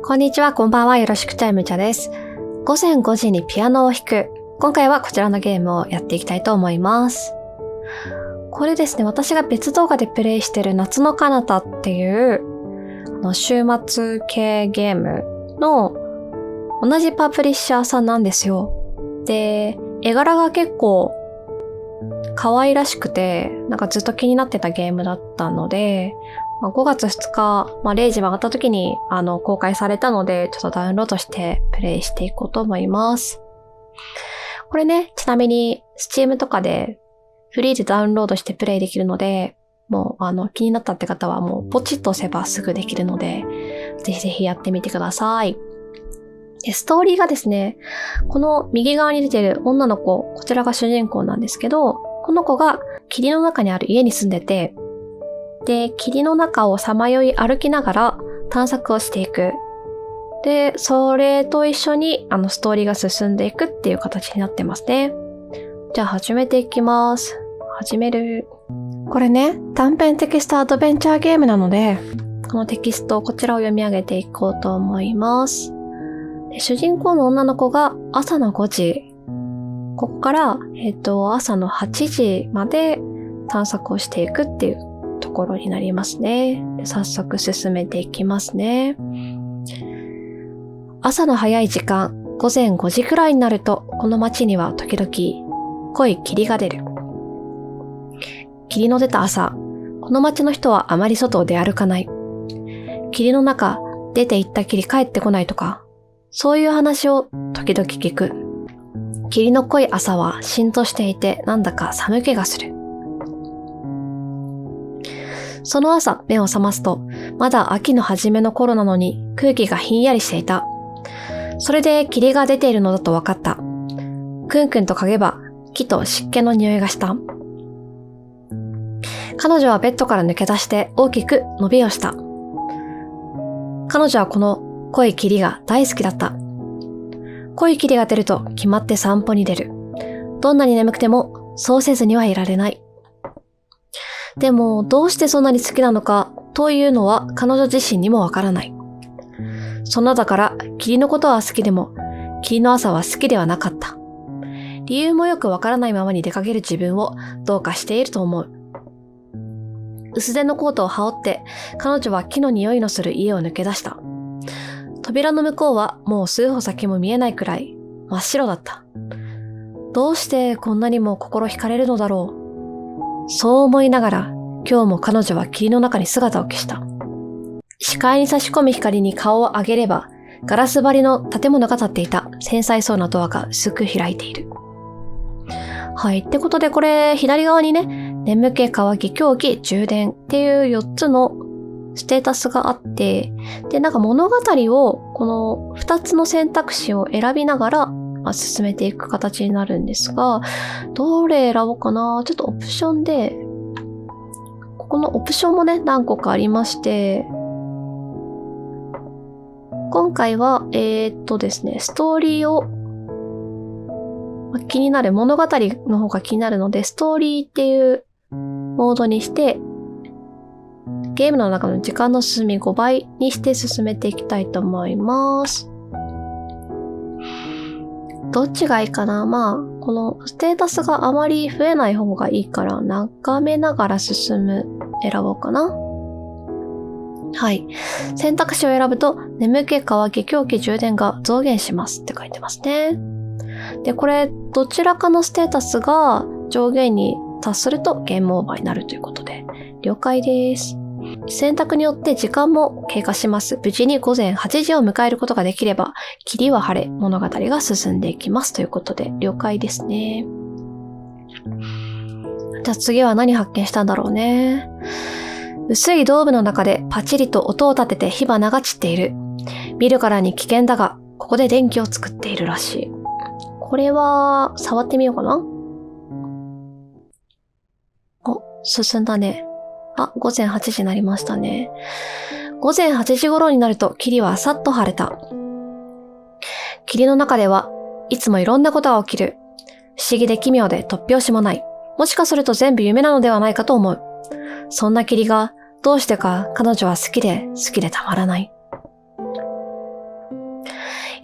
こんにちは、こんばんは。よろしくちゃいむちゃです。午前5時にピアノを弾く。今回はこちらのゲームをやっていきたいと思います。これですね、私が別動画でプレイしてる夏の彼方っていう週末系ゲームの同じパブリッシャーさんなんですよ。で、絵柄が結構可愛らしくて、なんかずっと気になってたゲームだったので、5月2日、0時回った時に公開されたので、ちょっとダウンロードしてプレイしていこうと思います。これね、ちなみに Steam とかでフリーでダウンロードしてプレイできるので、もう気になったって方はもうポチッと押せばすぐできるので、ぜひぜひやってみてください。で、ストーリーがですね、この右側に出てる女の子、こちらが主人公なんですけど、この子が霧の中にある家に住んでて、で、霧の中をさまよい歩きながら探索をしていく。で、それと一緒にストーリーが進んでいくっていう形になってますね。じゃあ始めていきます。始める。これね、短編テキストアドベンチャーゲームなので、このテキスト、こちらを読み上げていこうと思います。で、主人公の女の子が朝の5時。ここから、朝の8時まで探索をしていくっていうところになりますね。早速進めていきますね。朝の早い時間、午前5時くらいになると、この街には時々濃い霧が出る。霧の出た朝、この街の人はあまり外を出歩かない。霧の中、出て行った霧帰ってこないとか、そういう話を時々聞く。霧の濃い朝はしんとしていて、なんだか寒気がする。その朝、目を覚ますと、まだ秋の初めの頃なのに空気がひんやりしていた。それで霧が出ているのだと分かった。くんくんと嗅げば、木と湿気の匂いがした。彼女はベッドから抜け出して大きく伸びをした。彼女はこの濃い霧が大好きだった。濃い霧が出ると決まって散歩に出る。どんなに眠くてもそうせずにはいられない。でもどうしてそんなに好きなのかというのは彼女自身にもわからない。そんなだから霧のことは好きでも霧の朝は好きではなかった。理由もよくわからないままに出かける自分をどうかしていると思う。薄手のコートを羽織って彼女は木の匂いのする家を抜け出した。扉の向こうはもう数歩先も見えないくらい真っ白だった。どうしてこんなにも心惹かれるのだろう。そう思いながら今日も彼女は霧の中に姿を消した。視界に差し込む光に顔を上げればガラス張りの建物が建っていた。繊細そうなドアが薄く開いている。はい。ってことでこれ左側にね、眠気、渇き、狂気、充電っていう4つのステータスがあって、で、なんか物語をこの2つの選択肢を選びながら進めていく形になるんですが、どれ選ぼうかな。ちょっとオプションで、ここのオプションもね、何個かありまして、今回は、ですね、ストーリーを、気になる、物語の方が気になるので、ストーリーっていうモードにして、ゲームの中の時間の進み5倍にして進めていきたいと思います。どっちがいいかな。このステータスがあまり増えない方がいいから、眺めながら選ぼうかな。はい。選択肢を選ぶと、眠気、渇き、狂気、充電が増減しますって書いてますね。で、これ、どちらかのステータスが上限に達するとゲームオーバーになるということで、了解です。選択によって時間も経過します。無事に午前8時を迎えることができれば、霧は晴れ、物語が進んでいきますということで、了解ですね。じゃあ次は何発見したんだろうね。薄いドームの中でパチリと音を立てて火花が散っている。見るからに危険だが、ここで電気を作っているらしい。これは、触ってみようかな。お、進んだね。午前8時になりましたね。午前8時頃になると霧はさっと晴れた。霧の中ではいつもいろんなことが起きる。不思議で奇妙で突拍子もない。もしかすると全部夢なのではないかと思う。そんな霧がどうしてか彼女は好きでたまらない。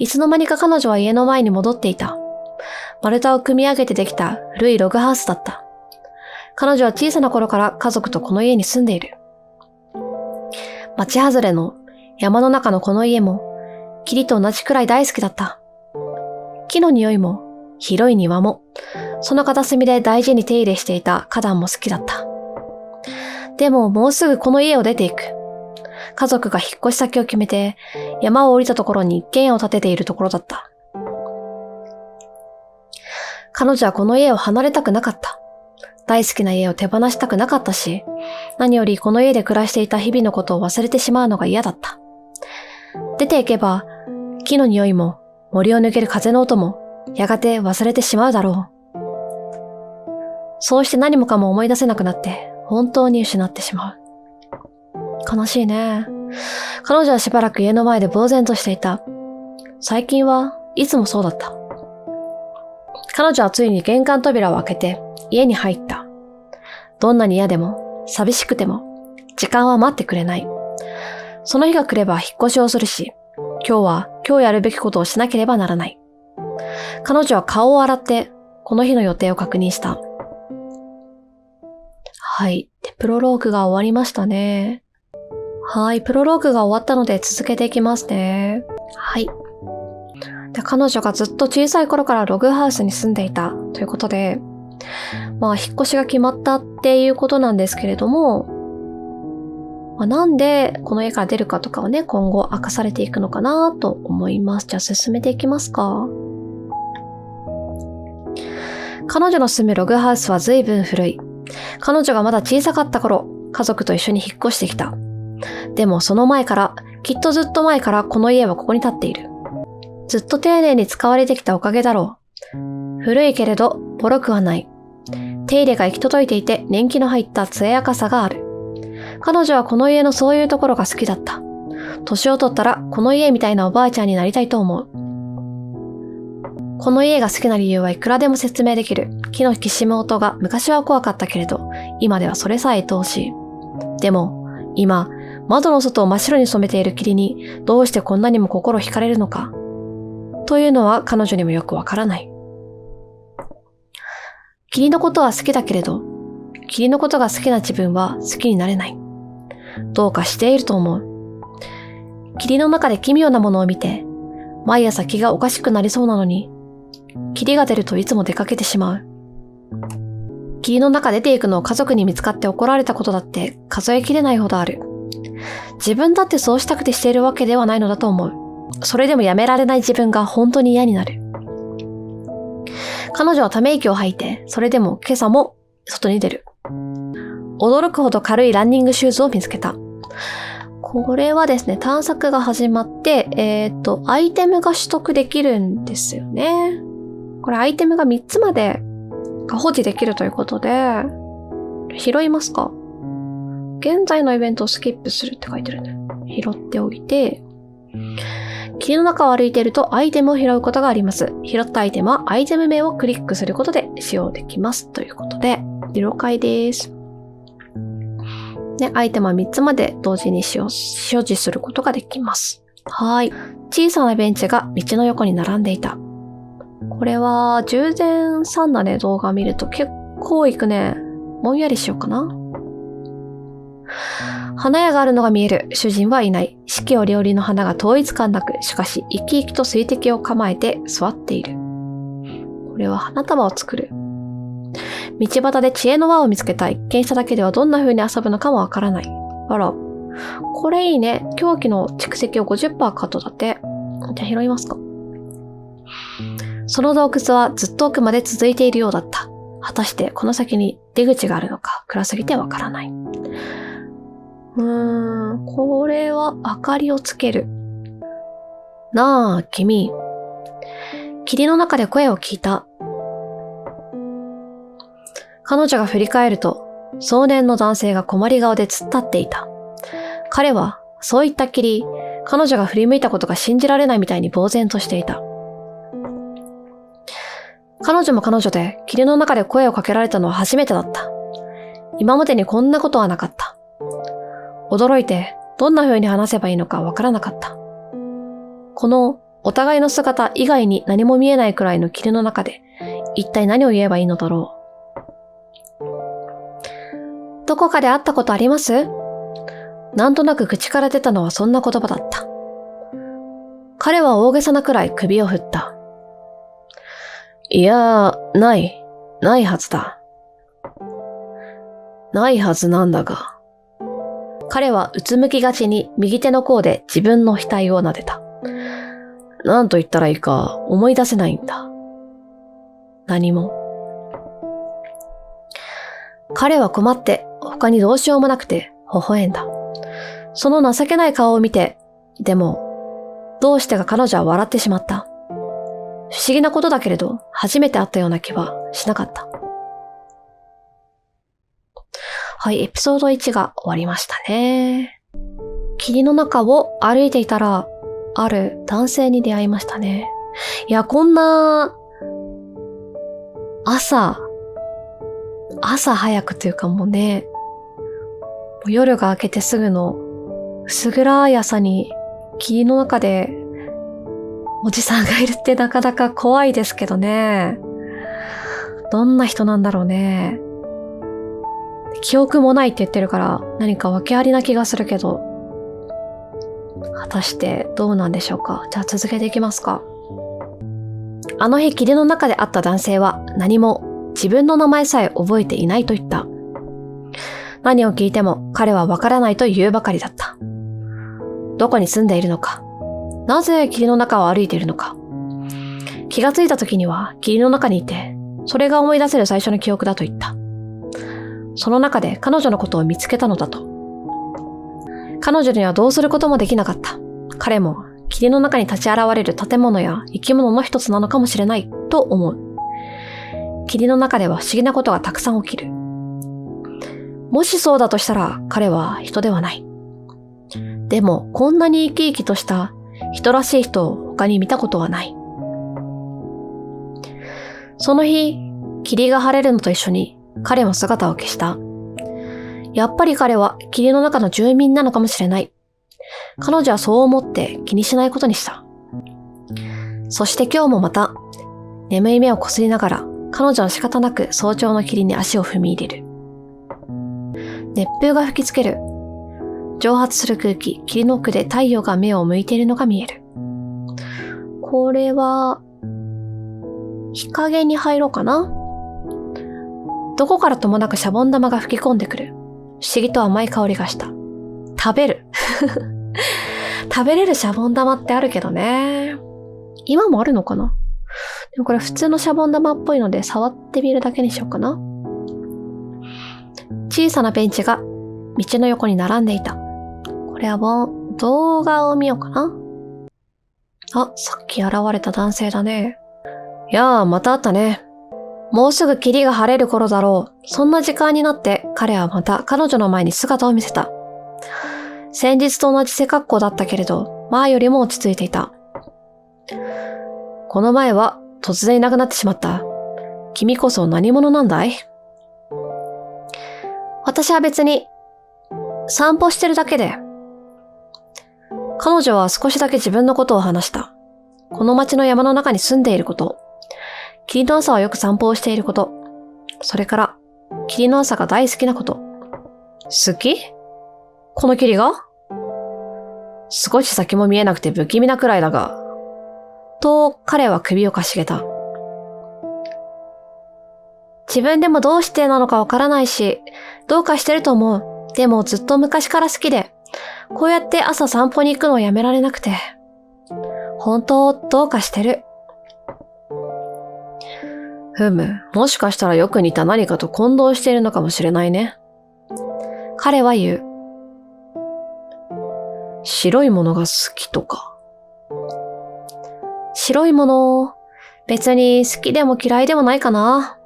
いつの間にか彼女は家の前に戻っていた。丸太を組み上げてできた古いログハウスだった。彼女は小さな頃から家族とこの家に住んでいる。町外れの山の中のこの家も、霧と同じくらい大好きだった。木の匂いも、広い庭も、その片隅で大事に手入れしていた花壇も好きだった。でももうすぐこの家を出ていく。家族が引っ越し先を決めて、山を降りたところに一軒家を建てているところだった。彼女はこの家を離れたくなかった。大好きな家を手放したくなかったし、何よりこの家で暮らしていた日々のことを忘れてしまうのが嫌だった。出ていけば、木の匂いも森を抜ける風の音もやがて忘れてしまうだろう。そうして何もかも思い出せなくなって本当に失ってしまう。悲しいね。彼女はしばらく家の前で呆然としていた。最近はいつもそうだった。彼女はついに玄関扉を開けて家に入った。どんなに嫌でも寂しくても時間は待ってくれない。その日が来れば引っ越しをするし、今日やるべきことをしなければならない。彼女は顔を洗ってこの日の予定を確認した。はい。で、プロローグが終わりましたね。はい。プロローグが終わったので続けていきますね。はい。で、彼女がずっと小さい頃からログハウスに住んでいたということで、引っ越しが決まったっていうことなんですけれども、なんでこの家から出るかとかをね、今後明かされていくのかなと思います。じゃあ進めていきますか。彼女の住むログハウスは随分古い。彼女がまだ小さかった頃、家族と一緒に引っ越してきた。でもその前から、きっとずっと前からこの家はここに建っている。ずっと丁寧に使われてきたおかげだろう。古いけれど、ボロくはない。手入れが行き届いていて年季の入った艶やかさがある。彼女はこの家のそういうところが好きだった。年を取ったらこの家みたいなおばあちゃんになりたいと思う。この家が好きな理由はいくらでも説明できる。木のきしむ音が昔は怖かったけれど、今ではそれさえ愛おしい。でも、今、窓の外を真っ白に染めている霧にどうしてこんなにも心惹かれるのか。というのは彼女にもよくわからない。霧のことは好きだけれど、霧のことが好きな自分は好きになれない。どうかしていると思う。霧の中で奇妙なものを見て、毎朝気がおかしくなりそうなのに、霧が出るといつも出かけてしまう。霧の中出ていくのを家族に見つかって怒られたことだって数えきれないほどある。自分だってそうしたくてしているわけではないのだと思う。それでもやめられない自分が本当に嫌になる。彼女はため息を吐いて、それでも今朝も外に出る。驚くほど軽いランニングシューズを見つけた。これはですね、探索が始まって、アイテムが取得できるんですよね。これアイテムが3つまでが保持できるということで、拾いますか？現在のイベントをスキップするって書いてるね。拾っておいて、霧の中を歩いているとアイテムを拾うことがあります。拾ったアイテムはアイテム名をクリックすることで使用できます。ということで、了解です。ね、アイテムは3つまで同時に所持することができます。はい。小さなベンチが道の横に並んでいた。これは、従前さんだね、動画を見ると結構いくね。ぼんやりしようかな。花屋があるのが見える。主人はいない。四季折々の花が統一感なく、しかし生き生きと水滴を構えて座っている。これは花束を作る。道端で知恵の輪を見つけた。一見しただけではどんな風に遊ぶのかもわからない。あら、これいいね。凶器の蓄積を 50% カットだって。じゃあ拾いますか。その洞窟はずっと奥まで続いているようだった。果たしてこの先に出口があるのか暗すぎてわからない。これは明かりをつける。なあ、君。霧の中で声を聞いた。彼女が振り返ると、壮年の男性が困り顔で突っ立っていた。彼は、そういったきり、彼女が振り向いたことが信じられないみたいに呆然としていた。彼女も彼女で、霧の中で声をかけられたのは初めてだった。今までにこんなことはなかった。驚いて、どんな風に話せばいいのかわからなかった。このお互いの姿以外に何も見えないくらいの霧の中で、一体何を言えばいいのだろう。どこかで会ったことあります？なんとなく口から出たのはそんな言葉だった。彼は大げさなくらい首を振った。いや、ないはずだ。ないはずなんだが。彼はうつむきがちに右手の甲で自分の額を撫でた。なんと言ったらいいか思い出せないんだ。何も。彼は困って他にどうしようもなくて微笑んだ。その情けない顔を見て、でも、どうしてか彼女は笑ってしまった。不思議なことだけれど、初めて会ったような気はしなかった。はい、エピソード1が終わりましたね。霧の中を歩いていたら、ある男性に出会いましたね。いや、こんな、朝早くというかもうね、もう夜が明けてすぐの薄暗い朝に霧の中でおじさんがいるってなかなか怖いですけどね。どんな人なんだろうね。記憶もないって言ってるから何か訳ありな気がするけど、果たしてどうなんでしょうか。じゃあ続けていきますか。あの日霧の中で会った男性は何も自分の名前さえ覚えていないと言った。何を聞いても彼はわからないと言うばかりだった。どこに住んでいるのか、なぜ霧の中を歩いているのか。気がついた時には霧の中にいて、それが思い出せる最初の記憶だと言った。その中で彼女のことを見つけたのだと。彼女にはどうすることもできなかった。彼も霧の中に立ち現れる建物や生き物の一つなのかもしれないと思う。霧の中では不思議なことがたくさん起きる。もしそうだとしたら彼は人ではない。でもこんなに生き生きとした人らしい人を他に見たことはない。その日、霧が晴れるのと一緒に彼も姿を消した。やっぱり彼は霧の中の住民なのかもしれない。彼女はそう思って気にしないことにした。そして今日もまた眠い目をこすりながら彼女は仕方なく早朝の霧に足を踏み入れる。熱風が吹きつける。蒸発する空気、霧の奥で太陽が目を向いているのが見える。これは、日陰に入ろうかな。どこからともなくシャボン玉が吹き込んでくる。不思議と甘い香りがした。食べる。食べれるシャボン玉ってあるけどね。今もあるのかな。でもこれ普通のシャボン玉っぽいので触ってみるだけにしようかな。小さなベンチが道の横に並んでいた。これは動画を見ようかな。あ、さっき現れた男性だね。やあ、また会ったね。もうすぐ霧が晴れる頃だろう。そんな時間になって彼はまた彼女の前に姿を見せた。先日と同じ背格好だったけれど、前よりも落ち着いていた。この前は突然いなくなってしまった。君こそ何者なんだい？私は別に散歩してるだけで。彼女は少しだけ自分のことを話した。この町の山の中に住んでいること、霧の朝はよく散歩をしていること、それから霧の朝が大好きなこと。好き？この霧が？少し先も見えなくて不気味なくらいだが、と彼は首をかしげた。自分でもどうしてなのかわからないし、どうかしてると思う。でもずっと昔から好きで、こうやって朝散歩に行くのをやめられなくて。本当どうかしてる。ふむ、もしかしたらよく似た何かと混同しているのかもしれないね。彼は言う。白いものが好きとか。白いもの、別に好きでも嫌いでもないかな。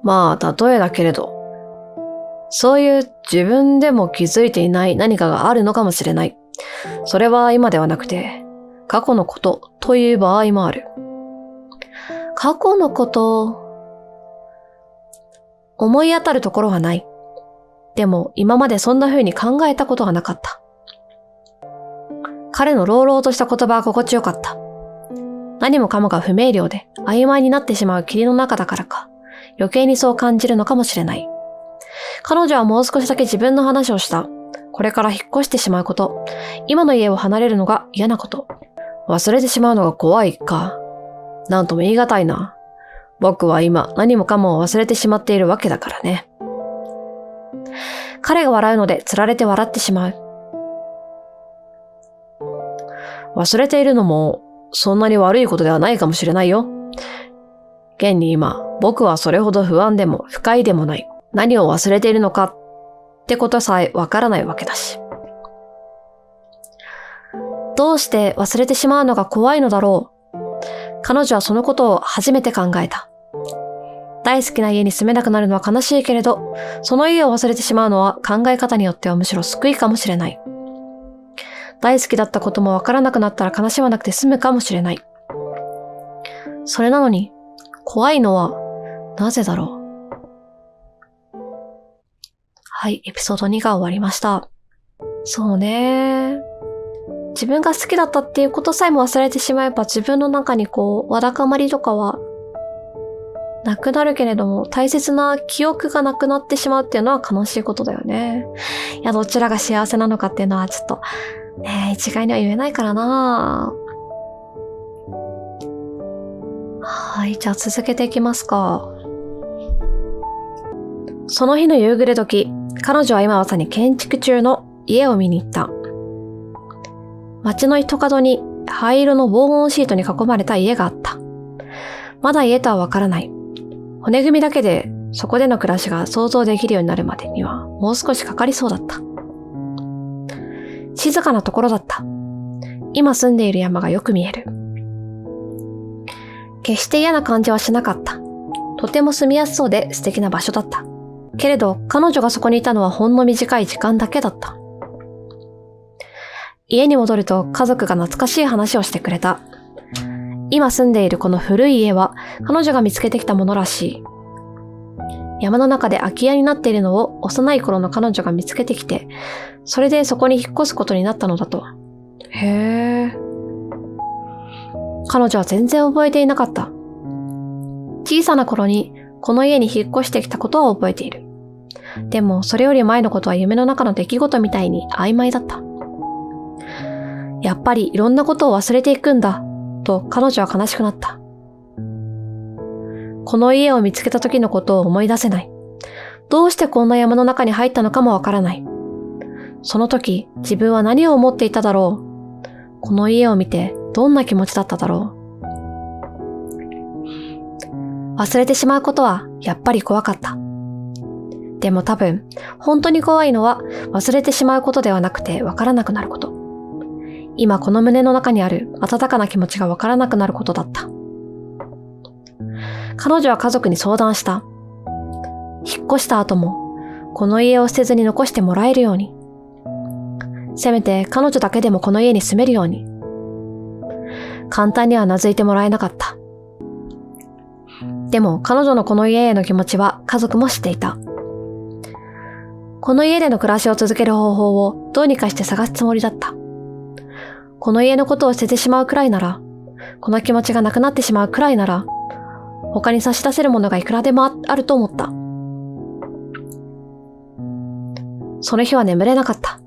まあ、例えだけれど、そういう自分でも気づいていない何かがあるのかもしれない。それは今ではなくて、過去のことという場合もある。過去のこと、思い当たるところはない。でも今までそんな風に考えたことがなかった。彼の朗々とした言葉は心地よかった。何もかもが不明瞭で曖昧になってしまう霧の中だからか、余計にそう感じるのかもしれない。彼女はもう少しだけ自分の話をした。これから引っ越してしまうこと、今の家を離れるのが嫌なこと、忘れてしまうのが怖いか。なんとも言い難いな。僕は今何もかも忘れてしまっているわけだからね。彼が笑うので釣られて笑ってしまう。忘れているのもそんなに悪いことではないかもしれないよ。現に今、僕はそれほど不安でも不快でもない。何を忘れているのかってことさえわからないわけだし。どうして忘れてしまうのが怖いのだろう。彼女はそのことを初めて考えた。大好きな家に住めなくなるのは悲しいけれど、その家を忘れてしまうのは考え方によってはむしろ救いかもしれない。大好きだったこともわからなくなったら悲しまなくて済むかもしれない。それなのに、怖いのはなぜだろう。はい、エピソード2が終わりました。そうね。自分が好きだったっていうことさえも忘れてしまえば自分の中にわだかまりとかはなくなるけれども、大切な記憶がなくなってしまうっていうのは悲しいことだよね。いや、どちらが幸せなのかっていうのはちょっとね、一概には言えないからな。はい、じゃあ続けていきますか。その日の夕暮れ時、彼女は今まさに建築中の家を見に行った。街の一角に灰色の防音シートに囲まれた家があった。まだ家とはわからない。骨組みだけでそこでの暮らしが想像できるようになるまでにはもう少しかかりそうだった。静かなところだった。今住んでいる山がよく見える。決して嫌な感じはしなかった。とても住みやすそうで素敵な場所だった。けれど彼女がそこにいたのはほんの短い時間だけだった。家に戻ると家族が懐かしい話をしてくれた。今住んでいるこの古い家は彼女が見つけてきたものらしい。山の中で空き家になっているのを幼い頃の彼女が見つけてきて、それでそこに引っ越すことになったのだと。へー。彼女は全然覚えていなかった。小さな頃にこの家に引っ越してきたことは覚えている。でもそれより前のことは夢の中の出来事みたいに曖昧だった。やっぱりいろんなことを忘れていくんだ、と彼女は悲しくなった。この家を見つけた時のことを思い出せない。どうしてこんな山の中に入ったのかもわからない。その時、自分は何を思っていただろう。この家を見てどんな気持ちだっただろう。忘れてしまうことはやっぱり怖かった。でも多分、本当に怖いのは忘れてしまうことではなくてわからなくなること。今この胸の中にある温かな気持ちがわからなくなることだった。彼女は家族に相談した。引っ越した後も、この家を捨てずに残してもらえるように。せめて彼女だけでもこの家に住めるように。簡単には頷いてもらえなかった。でも彼女のこの家への気持ちは家族も知っていた。この家での暮らしを続ける方法をどうにかして探すつもりだった。この家のことを捨ててしまうくらいなら、この気持ちがなくなってしまうくらいなら、他に差し出せるものがいくらでもあると思った。その日は眠れなかった。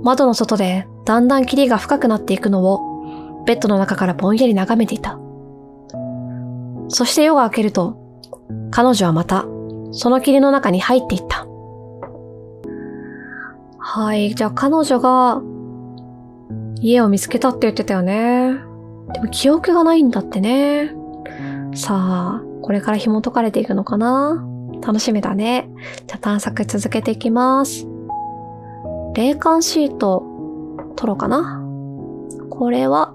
窓の外でだんだん霧が深くなっていくのをベッドの中からぼんやり眺めていた。そして夜が明けると、彼女はまたその霧の中に入っていった。はい、じゃあ彼女が家を見つけたって言ってたよね。でも記憶がないんだってね。さあ、これから紐解かれていくのかな？楽しみだね。じゃあ探索続けていきます。霊感シート取ろうかな。これは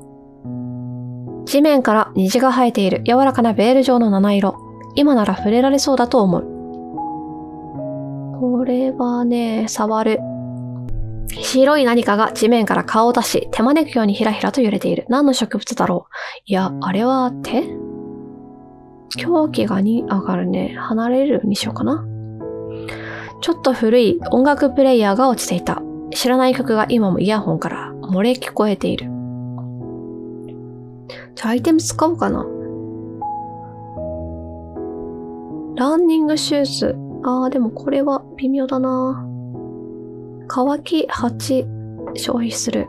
地面から虹が生えている柔らかなベール状の七色。今なら触れられそうだと思う。これはね、触る。白い何かが地面から顔を出し、手招くようにひらひらと揺れている。何の植物だろう。いや、あれは手？狂気がに上がるね。離れるにしようかな。ちょっと古い音楽プレイヤーが落ちていた。知らない曲が今もイヤホンから漏れ聞こえている。じゃあアイテム使おうかな。ランニングシューズ。でもこれは微妙だな。乾き8消費する。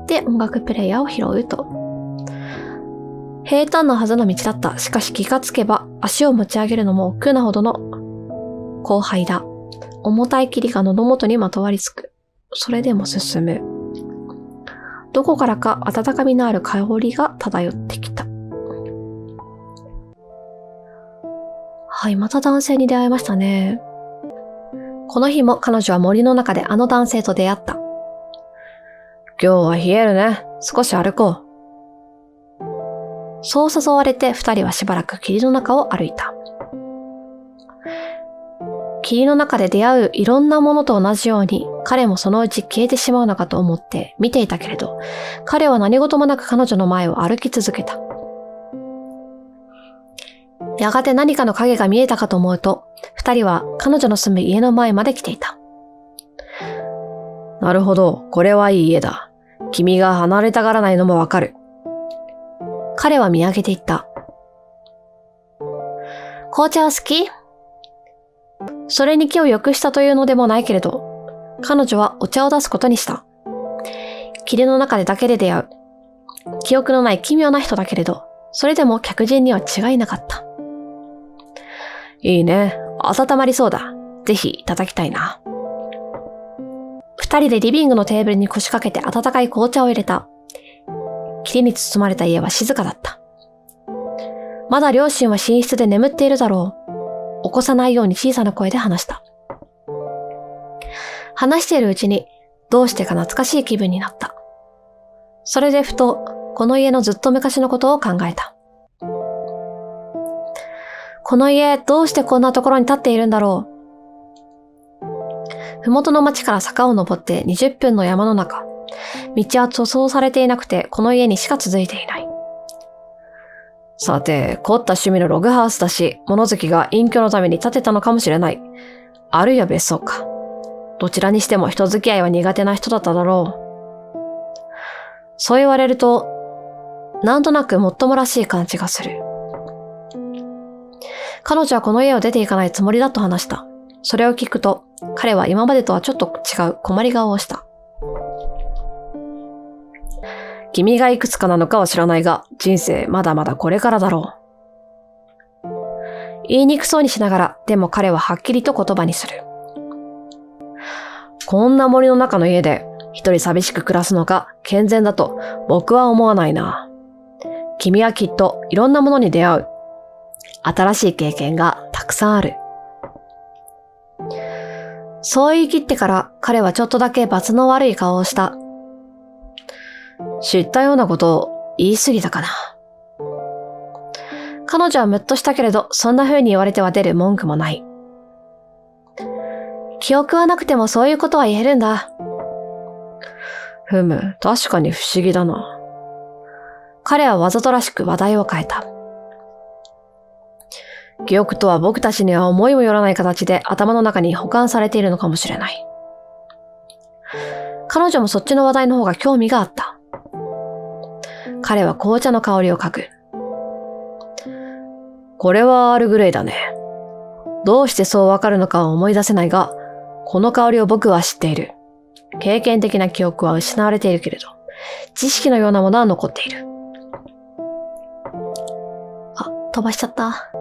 で、音楽プレイヤーを拾うと。平坦なはずの道だった。しかし気がつけば足を持ち上げるのも億劫なほどの荒廃だ。重たい霧が喉元にまとわりつく。それでも進む。どこからか温かみのある香りが漂ってきた。はい、また男性に出会いましたね。この日も彼女は森の中であの男性と出会った。今日は冷えるね。少し歩こう。そう誘われて二人はしばらく霧の中を歩いた。霧の中で出会ういろんなものと同じように、彼もそのうち消えてしまうのかと思って見ていたけれど、彼は何事もなく彼女の前を歩き続けた。やがて何かの影が見えたかと思うと、二人は彼女の住む家の前まで来ていた。なるほど、これはいい家だ。君が離れたがらないのもわかる。彼は見上げていった。紅茶は好き？それに気を良くしたというのでもないけれど、彼女はお茶を出すことにした。霧の中でだけで出会う。記憶のない奇妙な人だけれど、それでも客人には違いなかった。いいね。温まりそうだ。ぜひいただきたいな。二人でリビングのテーブルに腰掛けて温かい紅茶を入れた。霧に包まれた家は静かだった。まだ両親は寝室で眠っているだろう。起こさないように小さな声で話した。話しているうちにどうしてか懐かしい気分になった。それでふとこの家のずっと昔のことを考えた。この家どうしてこんなところに立っているんだろう。ふもとの町から坂を登って20分の山の中。道は塗装されていなくてこの家にしか続いていない。さて、凝った趣味のログハウスだし、物好きが隠居のために建てたのかもしれない。あるいは別荘か。どちらにしても人付き合いは苦手な人だっただろう。そう言われると、なんとなくもっともらしい感じがする。彼女はこの家を出ていかないつもりだと話した。それを聞くと、彼は今までとはちょっと違う困り顔をした。君がいくつかなのかは知らないが、人生まだまだこれからだろう。言いにくそうにしながら、でも彼ははっきりと言葉にする。こんな森の中の家で一人寂しく暮らすのが健全だと僕は思わないな。君はきっといろんなものに出会う。新しい経験がたくさんある。そう言い切ってから彼はちょっとだけ罰の悪い顔をした。知ったようなことを言い過ぎたかな。彼女はムッとしたけれど、そんな風に言われては出る文句もない。記憶はなくてもそういうことは言えるんだ。ふむ、確かに不思議だな。彼はわざとらしく話題を変えた。記憶とは僕たちには思いもよらない形で頭の中に保管されているのかもしれない。彼女もそっちの話題の方が興味があった。彼は紅茶の香りを嗅ぐ。これはアールグレイだね。どうしてそうわかるのかは思い出せないが、この香りを僕は知っている。経験的な記憶は失われているけれど、知識のようなものは残っている。飛ばしちゃった。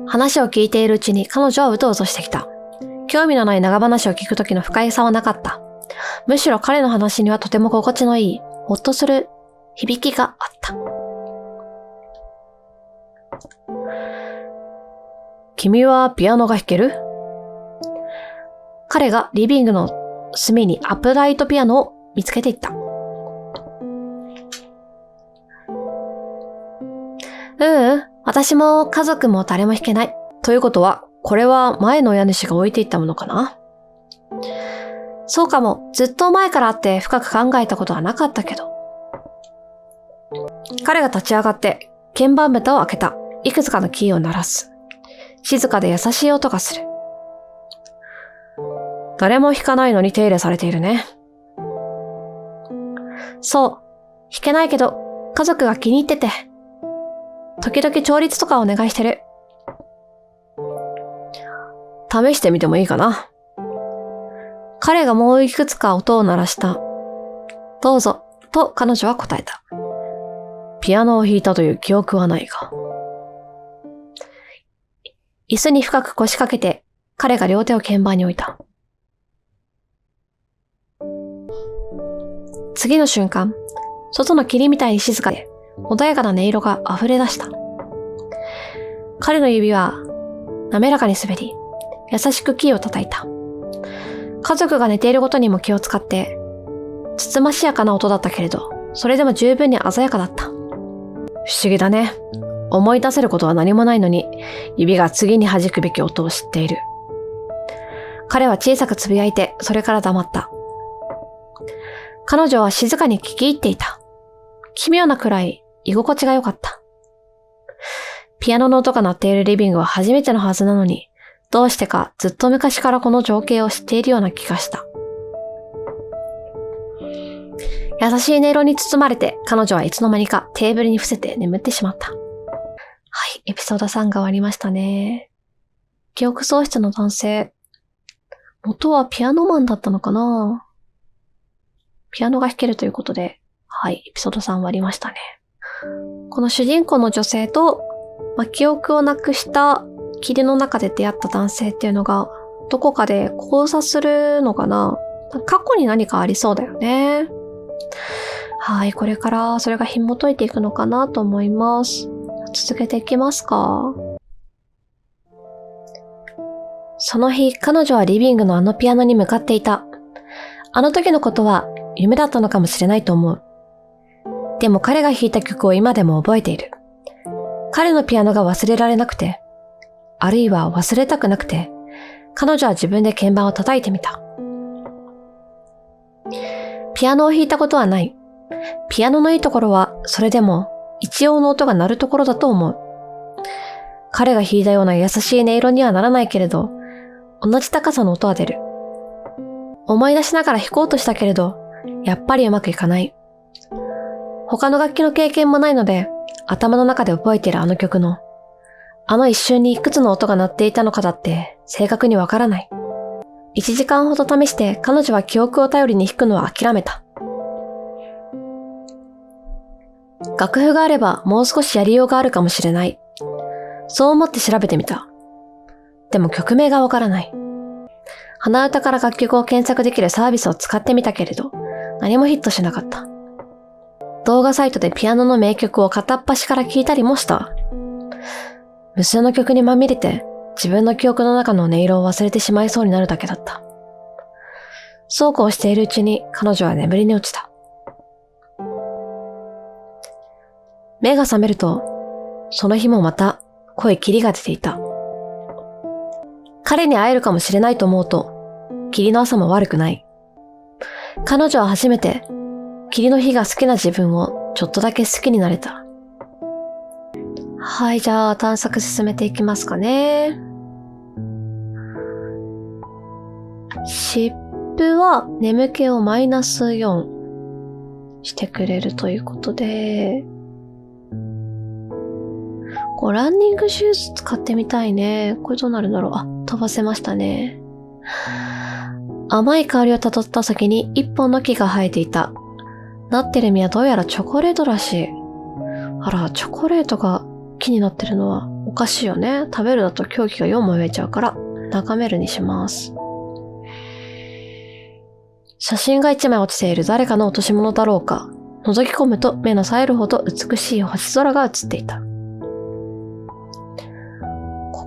話を聞いているうちに彼女はうとうとしてきた。興味のない長話を聞くときの不快さはなかった。むしろ彼の話にはとても心地のいい、ほっとする響きがあった。君はピアノが弾ける？彼がリビングの隅にアップライトピアノを見つけていった。私も家族も誰も弾けない。ということは、これは前の家主が置いていったものかな？そうかも。ずっと前からあって深く考えたことはなかったけど。彼が立ち上がって鍵盤ベタを開けた。いくつかのキーを鳴らす。静かで優しい音がする。誰も弾かないのに手入れされているね。そう、弾けないけど、家族が気に入ってて。時々調律とかお願いしてる。試してみてもいいかな。彼がもういくつか音を鳴らした。どうぞ、と彼女は答えた。ピアノを弾いたという記憶はないが。椅子に深く腰掛けて、彼が両手を鍵盤に置いた。次の瞬間、外の霧みたいに静かで、穏やかな音色が溢れ出した。彼の指は滑らかに滑り、優しくキーを叩いた。家族が寝ていることにも気を使って、つつましやかな音だったけれど、それでも十分に鮮やかだった。不思議だね。思い出せることは何もないのに、指が次に弾くべき音を知っている。彼は小さくつぶやいて、それから黙った。彼女は静かに聞き入っていた。奇妙なくらい居心地が良かった。ピアノの音が鳴っているリビングは初めてのはずなのに、どうしてかずっと昔からこの情景を知っているような気がした。優しい音色に包まれて、彼女はいつの間にかテーブルに伏せて眠ってしまった。はい、エピソード3が終わりましたね。記憶喪失の男性。元はピアノマンだったのかな？ピアノが弾けるということで、はい、エピソード3終わりましたね。この主人公の女性と、記憶をなくした霧の中で出会った男性っていうのが、どこかで交差するのかな？過去に何かありそうだよね。はい、これからそれが紐解いていくのかなと思います。続けていきますか。その日、彼女はリビングのあのピアノに向かっていた。あの時のことは夢だったのかもしれないと思う。でも彼が弾いた曲を今でも覚えている。彼のピアノが忘れられなくて、あるいは忘れたくなくて、彼女は自分で鍵盤を叩いてみた。ピアノを弾いたことはない。ピアノのいいところは、それでも一応の音が鳴るところだと思う。彼が弾いたような優しい音色にはならないけれど、同じ高さの音は出る。思い出しながら弾こうとしたけれど、やっぱりうまくいかない。他の楽器の経験もないので、頭の中で覚えているあの曲の、あの一瞬にいくつの音が鳴っていたのかだって正確にわからない。1時間ほど試して彼女は記憶を頼りに弾くのは諦めた。楽譜があればもう少しやりようがあるかもしれない。そう思って調べてみた。でも曲名がわからない。鼻歌から楽曲を検索できるサービスを使ってみたけれど、何もヒットしなかった。動画サイトでピアノの名曲を片っ端から聴いたりもした。無数の曲にまみれて自分の記憶の中の音色を忘れてしまいそうになるだけだった。そうこうしているうちに彼女は眠りに落ちた。目が覚めると、その日もまた濃い霧が出ていた。彼に会えるかもしれないと思うと、霧の朝も悪くない。彼女は初めて霧の日が好きな自分をちょっとだけ好きになれた。はい、じゃあ探索進めていきますかね。湿布は眠気をマイナス4してくれるということで、ランニングシューズ使ってみたいね。これどうなるんだろう。飛ばせましたね。甘い香りをたどった先に一本の木が生えていた。なってる実はどうやらチョコレートらしい。あら、チョコレートが木になってるのはおかしいよね。食べるだと凶器が4も植えちゃうから、眺めるにします。写真が1枚落ちている誰かの落とし物だろうか。覗き込むと目の冴えるほど美しい星空が映っていた。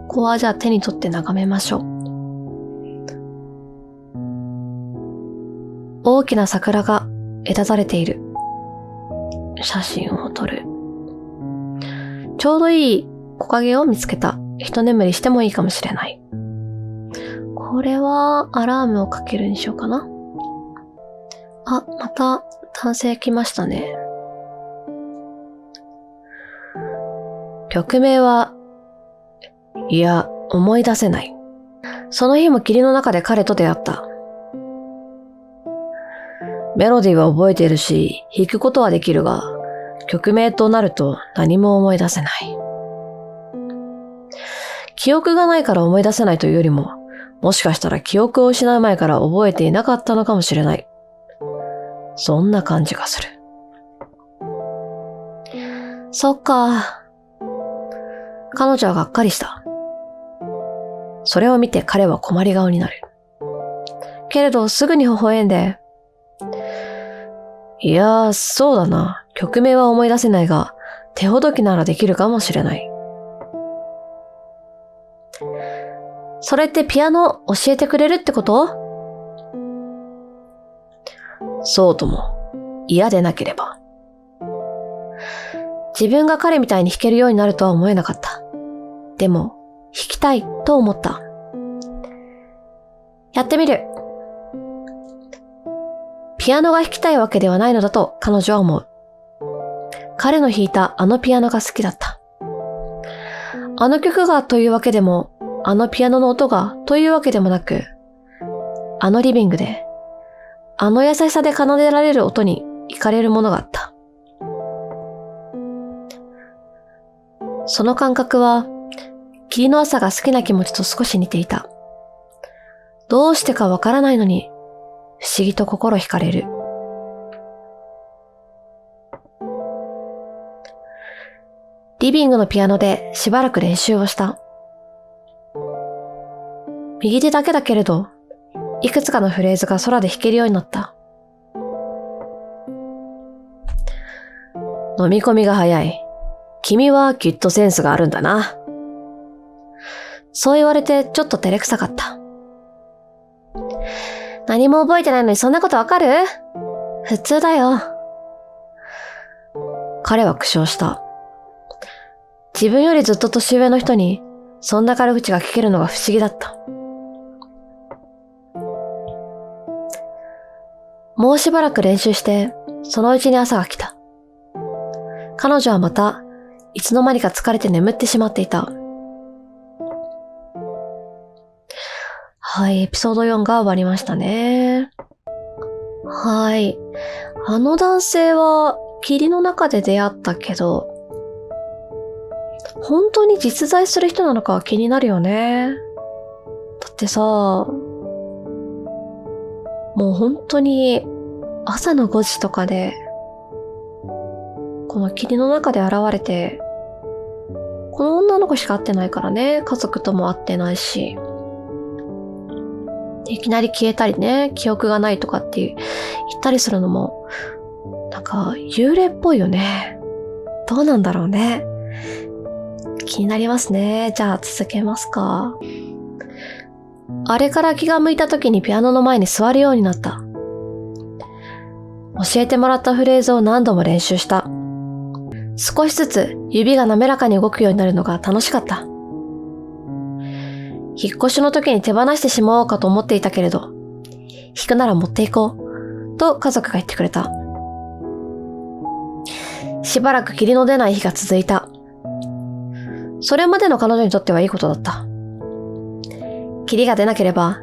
ここはじゃあ手に取って眺めましょう。大きな桜が枝垂れている。写真を撮る。ちょうどいい木陰を見つけた。一眠りしてもいいかもしれない。これはアラームをかけるにしようかな。また男性来ましたね。曲名は、いや、思い出せない。その日も霧の中で彼と出会った。メロディーは覚えているし、弾くことはできるが、曲名となると何も思い出せない。記憶がないから思い出せないというよりも、もしかしたら記憶を失う前から覚えていなかったのかもしれない。そんな感じがする。そっか。彼女はがっかりした。それを見て彼は困り顔になる。けれどすぐに微笑んで、いやー、そうだな。曲名は思い出せないが、手ほどきならできるかもしれない。それってピアノ教えてくれるってこと？そうとも、嫌でなければ。自分が彼みたいに弾けるようになるとは思えなかった。でも、弾きたいと思った。やってみる。ピアノが弾きたいわけではないのだと彼女は思う。彼の弾いたあのピアノが好きだった。あの曲がというわけでも、あのピアノの音がというわけでもなく、あのリビングで、あの優しさで奏でられる音に惹かれるものがあった。その感覚は、霧の朝が好きな気持ちと少し似ていた。どうしてかわからないのに、不思議と心惹かれる。リビングのピアノでしばらく練習をした。右手だけだけれど、いくつかのフレーズが空で弾けるようになった。飲み込みが早い。君はきっとセンスがあるんだな。そう言われてちょっと照れくさかった。何も覚えてないのにそんなことわかる？普通だよ。彼は苦笑した。自分よりずっと年上の人にそんな軽口が聞けるのが不思議だった。もうしばらく練習して、そのうちに朝が来た。彼女はまた、いつの間にか疲れて眠ってしまっていた。はい、エピソード4が終わりましたね。はい。あの男性は霧の中で出会ったけど、本当に実在する人なのかは気になるよね。だってさ、もう本当に朝の5時とかで、この霧の中で現れて、この女の子しか会ってないからね、家族とも会ってないし、いきなり消えたりね、記憶がないとかって言ったりするのも、なんか幽霊っぽいよね。どうなんだろうね。気になりますね。じゃあ続けますか。あれから気が向いた時にピアノの前に座るようになった。教えてもらったフレーズを何度も練習した。少しずつ指が滑らかに動くようになるのが楽しかった。引っ越しの時に手放してしまおうかと思っていたけれど、弾くなら持っていこう、と家族が言ってくれた。しばらく霧の出ない日が続いた。それまでの彼女にとってはいいことだった。霧が出なければ、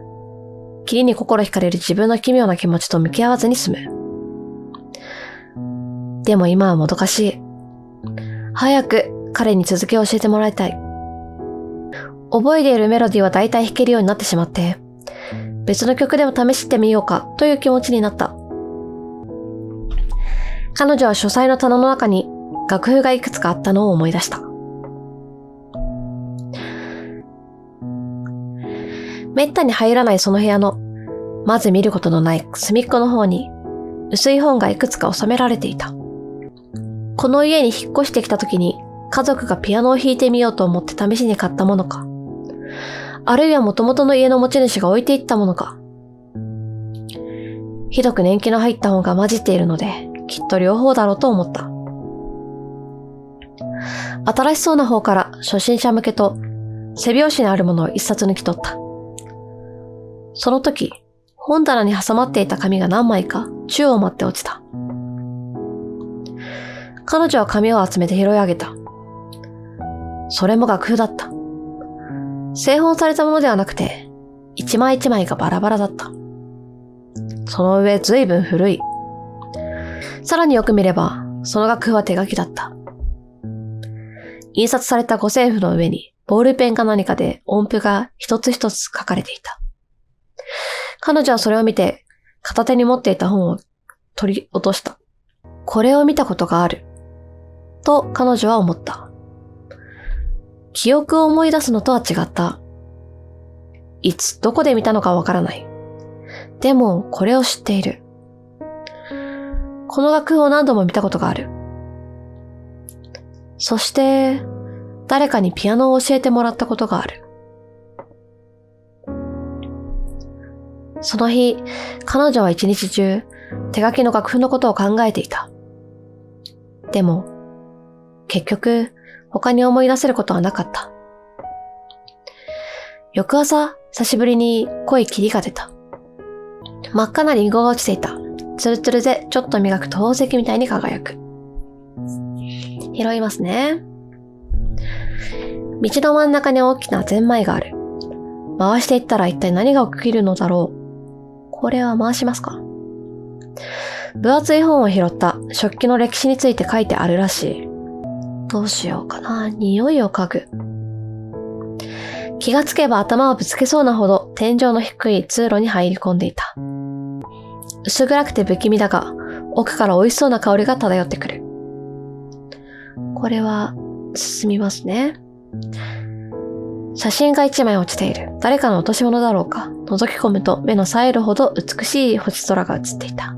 霧に心惹かれる自分の奇妙な気持ちと向き合わずに済む。でも今はもどかしい。早く彼に続きを教えてもらいたい。覚えているメロディーは大体弾けるようになってしまって、別の曲でも試してみようかという気持ちになった。彼女は書斎の棚の中に楽譜がいくつかあったのを思い出した。めったに入らないその部屋の、まず見ることのない隅っこの方に、薄い本がいくつか収められていた。この家に引っ越してきた時に、家族がピアノを弾いてみようと思って試しに買ったものか、あるいは元々の家の持ち主が置いていったものか。ひどく年季の入った本が混じっているので、きっと両方だろうと思った。新しそうな方から初心者向けと背表紙にあるものを一冊抜き取った。その時、本棚に挟まっていた紙が何枚か宙を舞って落ちた。彼女は紙を集めて拾い上げた。それも楽譜だった。製本されたものではなくて、一枚一枚がバラバラだった。その上随分古い。さらによく見れば、その楽譜は手書きだった。印刷された五線譜の上に、ボールペンか何かで音符が一つ一つ書かれていた。彼女はそれを見て、片手に持っていた本を取り落とした。これを見たことがある。と彼女は思った。記憶を思い出すのとは違った。いつどこで見たのかわからない。でもこれを知っている。この楽譜を何度も見たことがある。そして誰かにピアノを教えてもらったことがある。その日、彼女は一日中手書きの楽譜のことを考えていた。でも結局他に思い出せることはなかった。翌朝、久しぶりに濃い霧が出た。真っ赤なリンゴが落ちていた。ツルツルでちょっと磨くと宝石みたいに輝く。拾いますね。道の真ん中に大きなゼンマイがある。回していったら一体何が起きるのだろう。これは回しますか？分厚い本を拾った。食器の歴史について書いてあるらしい。どうしようかな。匂いを嗅ぐ。気がつけば頭をぶつけそうなほど天井の低い通路に入り込んでいた。薄暗くて不気味だが、奥から美味しそうな香りが漂ってくる。これは進みますね。写真が一枚落ちている。誰かの落とし物だろうか。覗き込むと目の冴えるほど美しい星空が映っていた。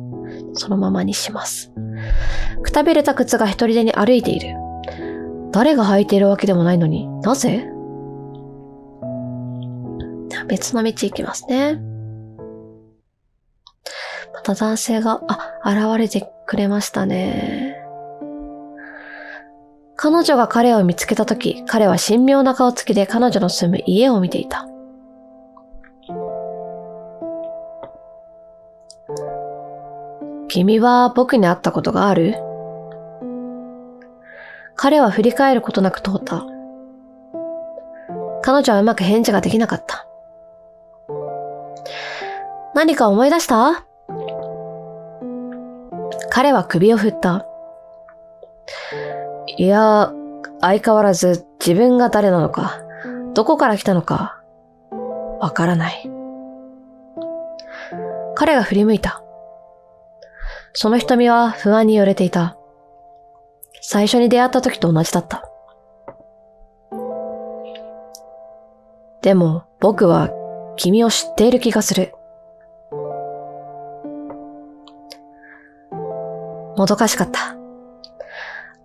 そのままにします。くたびれた靴が一人でに歩いている。誰が履いているわけでもないのに、なぜ？別の道行きますね。また男性が、現れてくれましたね。彼女が彼を見つけたとき、彼は神妙な顔つきで彼女の住む家を見ていた。君は僕に会ったことがある？彼は振り返ることなく通った。彼女はうまく返事ができなかった。何か思い出した？彼は首を振った。いや、相変わらず自分が誰なのか、どこから来たのか、わからない。彼が振り向いた。その瞳は不安に揺れていた。最初に出会った時と同じだった。でも僕は君を知っている気がする。もどかしかった。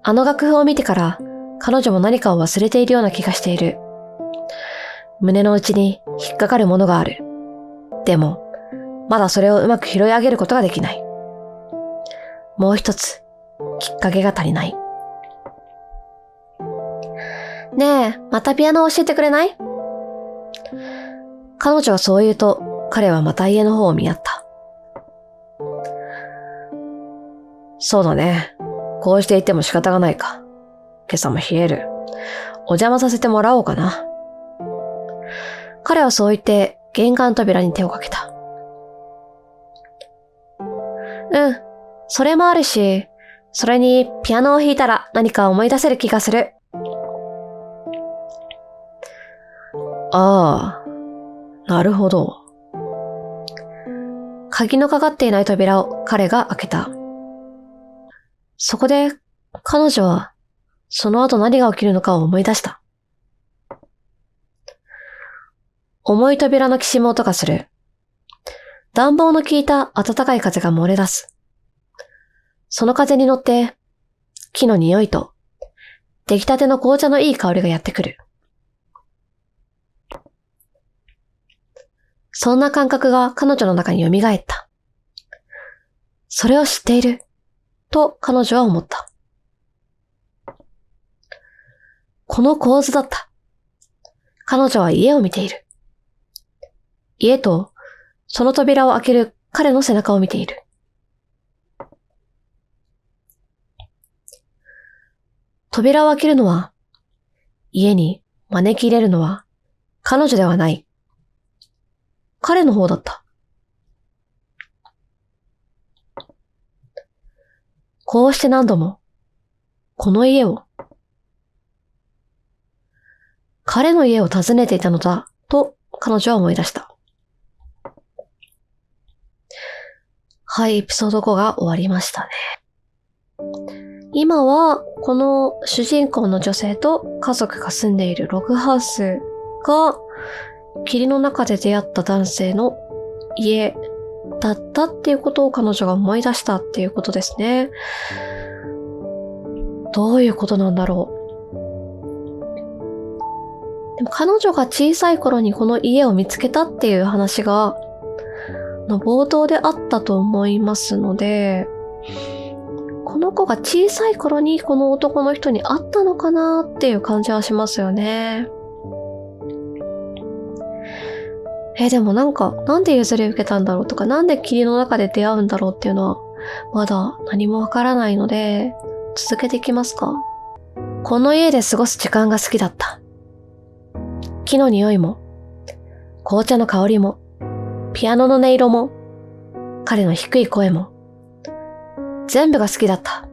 あの楽譜を見てから彼女も何かを忘れているような気がしている。胸の内に引っかかるものがある。でもまだそれをうまく拾い上げることができない。もう一つきっかけが足りない。ねえ、またピアノを教えてくれない？彼女はそう言うと、彼はまた家の方を見合った。そうだね。こうしていても仕方がないか。今朝も冷える。お邪魔させてもらおうかな。彼はそう言って玄関扉に手をかけた。それもあるし、それにピアノを弾いたら何か思い出せる気がする。ああ、なるほど。鍵のかかっていない扉を彼が開けた。そこで彼女はその後何が起きるのかを思い出した。重い扉のきしむ音がする。暖房の効いた暖かい風が漏れ出す。その風に乗って木の匂いと出来たての紅茶のいい香りがやってくる。そんな感覚が彼女の中に蘇った。それを知っていると彼女は思った。この構図だった。彼女は家を見ている。家とその扉を開ける彼の背中を見ている。扉を開けるのは、家に招き入れるのは彼女ではない。彼の方だった。こうして何度も、この家を、彼の家を訪ねていたのだ、と彼女は思い出した。はい、エピソード5が終わりましたね。今は、この主人公の女性と家族が住んでいるログハウスが、霧の中で出会った男性の家だったっていうことを彼女が思い出したっていうことですね。どういうことなんだろう。でも彼女が小さい頃にこの家を見つけたっていう話が、冒頭であったと思いますので、この子が小さい頃にこの男の人に会ったのかなっていう感じはしますよね。でもなんで譲り受けたんだろうとか、なんで霧の中で出会うんだろうっていうのは、まだ何もわからないので、続けていきますか。この家で過ごす時間が好きだった。木の匂いも、紅茶の香りも、ピアノの音色も、彼の低い声も、全部が好きだった。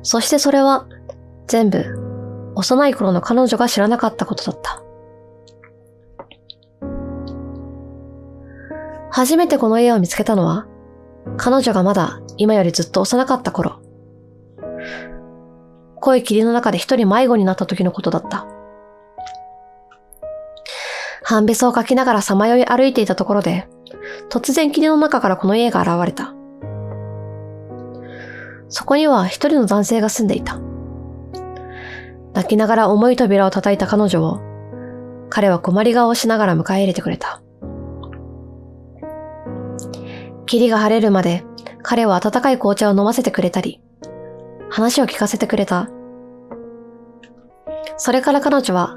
そしてそれは、全部、幼い頃の彼女が知らなかったことだった。初めてこの家を見つけたのは、彼女がまだ今よりずっと幼かった頃。濃い霧の中で一人迷子になった時のことだった。半べそをかきながらさまよい歩いていたところで、突然霧の中からこの家が現れた。そこには一人の男性が住んでいた。泣きながら重い扉を叩いた彼女を、彼は困り顔をしながら迎え入れてくれた。霧が晴れるまで彼は温かい紅茶を飲ませてくれたり、話を聞かせてくれた。それから彼女は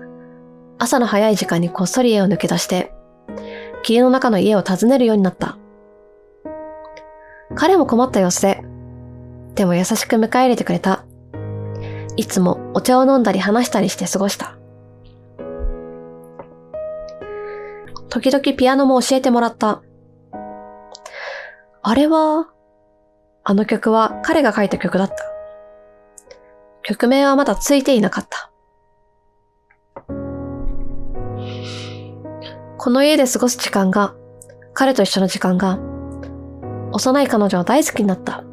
朝の早い時間にこっそり家を抜け出して、霧の中の家を訪ねるようになった。彼も困った様子でも優しく迎え入れてくれた。いつもお茶を飲んだり話したりして過ごした。時々ピアノも教えてもらった。あの曲は彼が書いた曲だった。曲名はまだついていなかった。この家で過ごす時間が、彼と一緒の時間が、幼い彼女は大好きになった。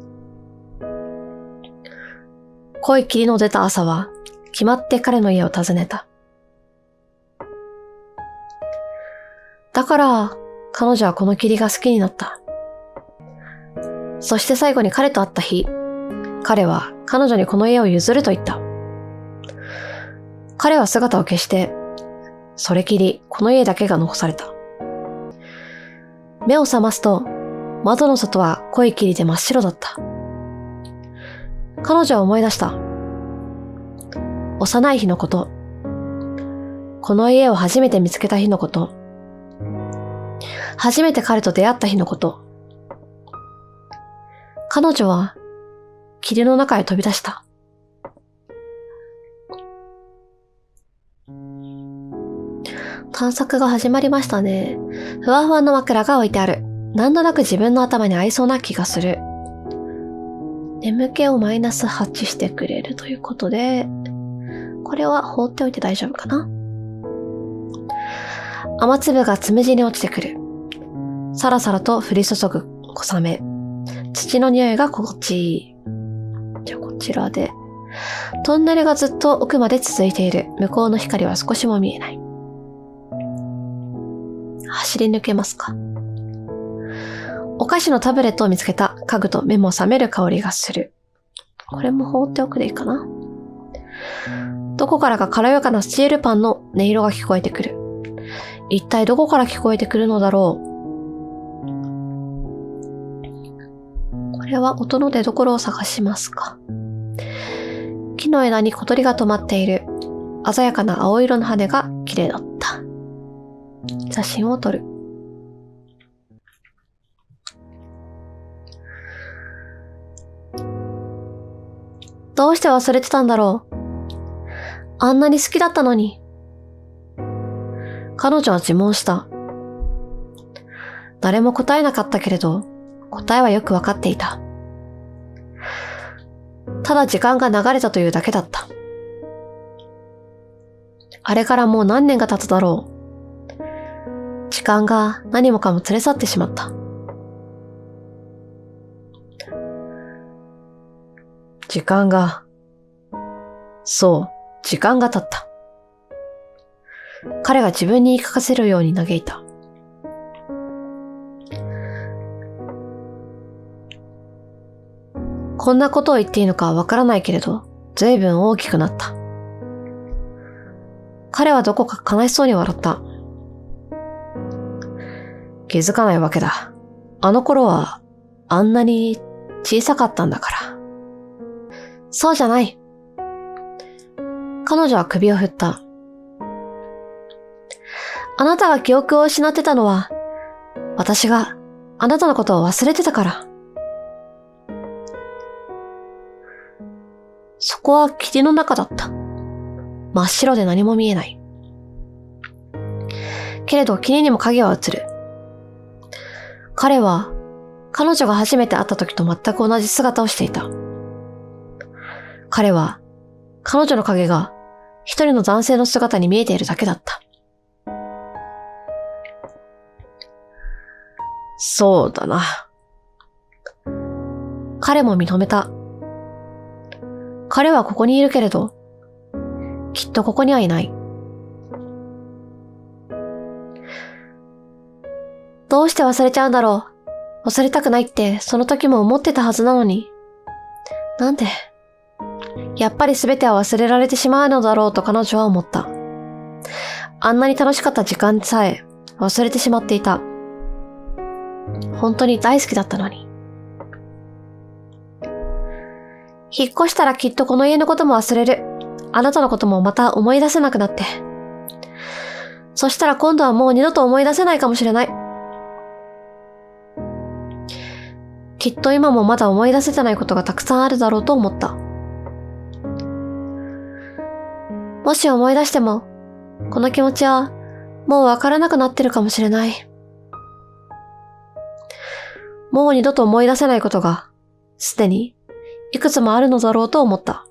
濃い霧の出た朝は、決まって彼の家を訪ねた。だから、彼女はこの霧が好きになった。そして最後に彼と会った日、彼は彼女にこの家を譲ると言った。彼は姿を消して、それきりこの家だけが残された。目を覚ますと、窓の外は濃い霧で真っ白だった。彼女は思い出した。幼い日のこと。この家を初めて見つけた日のこと。初めて彼と出会った日のこと。彼女は霧の中へ飛び出した。探索が始まりましたね。ふわふわの枕が置いてある。なんとなく自分の頭に合いそうな気がする。眠気をマイナス8してくれるということで、これは放っておいて大丈夫かな。雨粒がつむじに落ちてくる。さらさらと降り注ぐ小雨。土の匂いが心地いい。じゃあこちらで。トンネルがずっと奥まで続いている。向こうの光は少しも見えない。走り抜けますか。お菓子のタブレットを見つけた。家具と目も覚める香りがする。これも放っておくでいいかな。どこからか軽やかなスチールパンの音色が聞こえてくる。一体どこから聞こえてくるのだろう。これは音の出所を探しますか。木の枝に小鳥が止まっている。鮮やかな青色の羽が綺麗だった。写真を撮る。どうして忘れてたんだろう。あんなに好きだったのに。彼女は自問した。誰も答えなかったけれど、答えはよくわかっていた。ただ時間が流れたというだけだった。あれからもう何年が経つだろう。時間が何もかも連れ去ってしまった。時間が経った。彼が自分に言い聞かせるように嘆いた。こんなことを言っていいのかわからないけれど、随分大きくなった。彼はどこか悲しそうに笑った。気づかないわけだ。あの頃はあんなに小さかったんだから。そうじゃない。彼女は首を振った。あなたが記憶を失ってたのは、私があなたのことを忘れてたから。そこは霧の中だった。真っ白で何も見えない。けれど霧にも影は映る。彼は彼女が初めて会った時と全く同じ姿をしていた。彼は彼女の影が一人の男性の姿に見えているだけだった。そうだな。彼も認めた。彼はここにいるけれど、きっとここにはいない。どうして忘れちゃうんだろう。忘れたくないってその時も思ってたはずなのに。なんで、やっぱり全ては忘れられてしまうのだろうと彼女は思った。あんなに楽しかった時間さえ忘れてしまっていた。本当に大好きだったのに。引っ越したらきっとこの家のことも忘れる。あなたのこともまた思い出せなくなって。そしたら今度はもう二度と思い出せないかもしれない。きっと今もまだ思い出せてないことがたくさんあるだろうと思った。もし思い出しても、この気持ちはもうわからなくなってるかもしれない。もう二度と思い出せないことが、すでにいくつもあるのだろうと思った。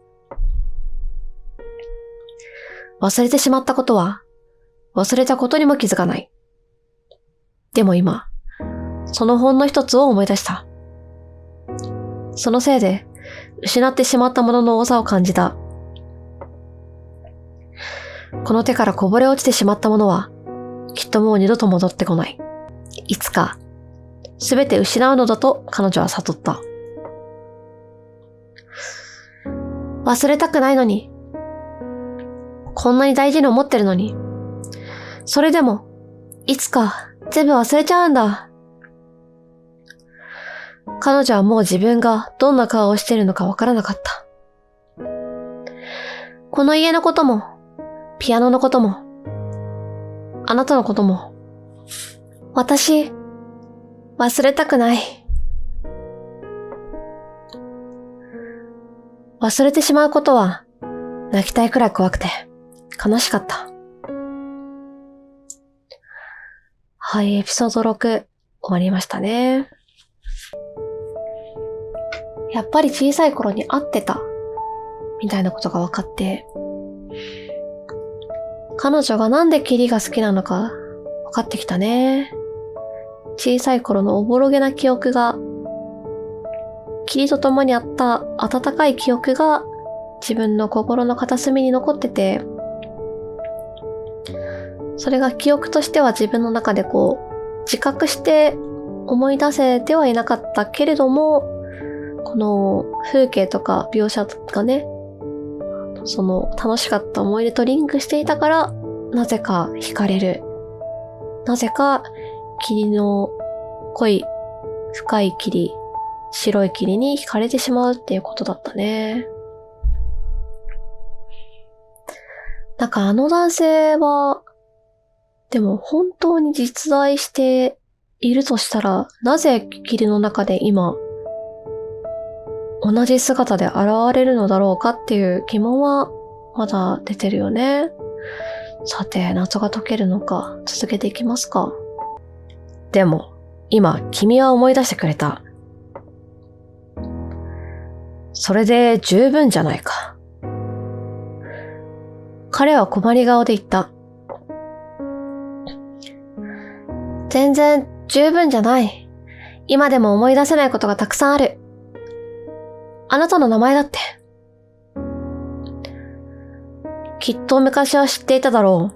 忘れてしまったことは、忘れたことにも気づかない。でも今、そのほんの一つを思い出した。そのせいで、失ってしまったものの多さを感じた。この手からこぼれ落ちてしまったものは、きっともう二度と戻ってこない。いつか、すべて失うのだと彼女は悟った。忘れたくないのに、こんなに大事に思ってるのに、それでも、いつか全部忘れちゃうんだ。彼女はもう自分がどんな顔をしているのかわからなかった。この家のことも、ピアノのことも、あなたのことも、私、忘れたくない。忘れてしまうことは、泣きたいくらい怖くて、悲しかった。はい、エピソード6、終わりましたね。やっぱり小さい頃に会ってた、みたいなことが分かって、彼女がなんで霧が好きなのか分かってきたね。小さい頃のおぼろげな記憶が、霧と共にあった温かい記憶が自分の心の片隅に残ってて、それが記憶としては自分の中で自覚して思い出せてはいなかったけれども、この風景とか描写がね、その楽しかった思い出とリンクしていたから、なぜか惹かれる。なぜか霧の濃い深い霧、白い霧に惹かれてしまうっていうことだったね。なんかあの男性は、でも本当に実在しているとしたら、なぜ霧の中で今、同じ姿で現れるのだろうかっていう疑問はまだ出てるよね。さて、謎が解けるのか、続けていきますか。でも、今、君は思い出してくれた。それで十分じゃないか。彼は困り顔で言った。全然十分じゃない。今でも思い出せないことがたくさんある。あなたの名前だって。きっと昔は知っていただろ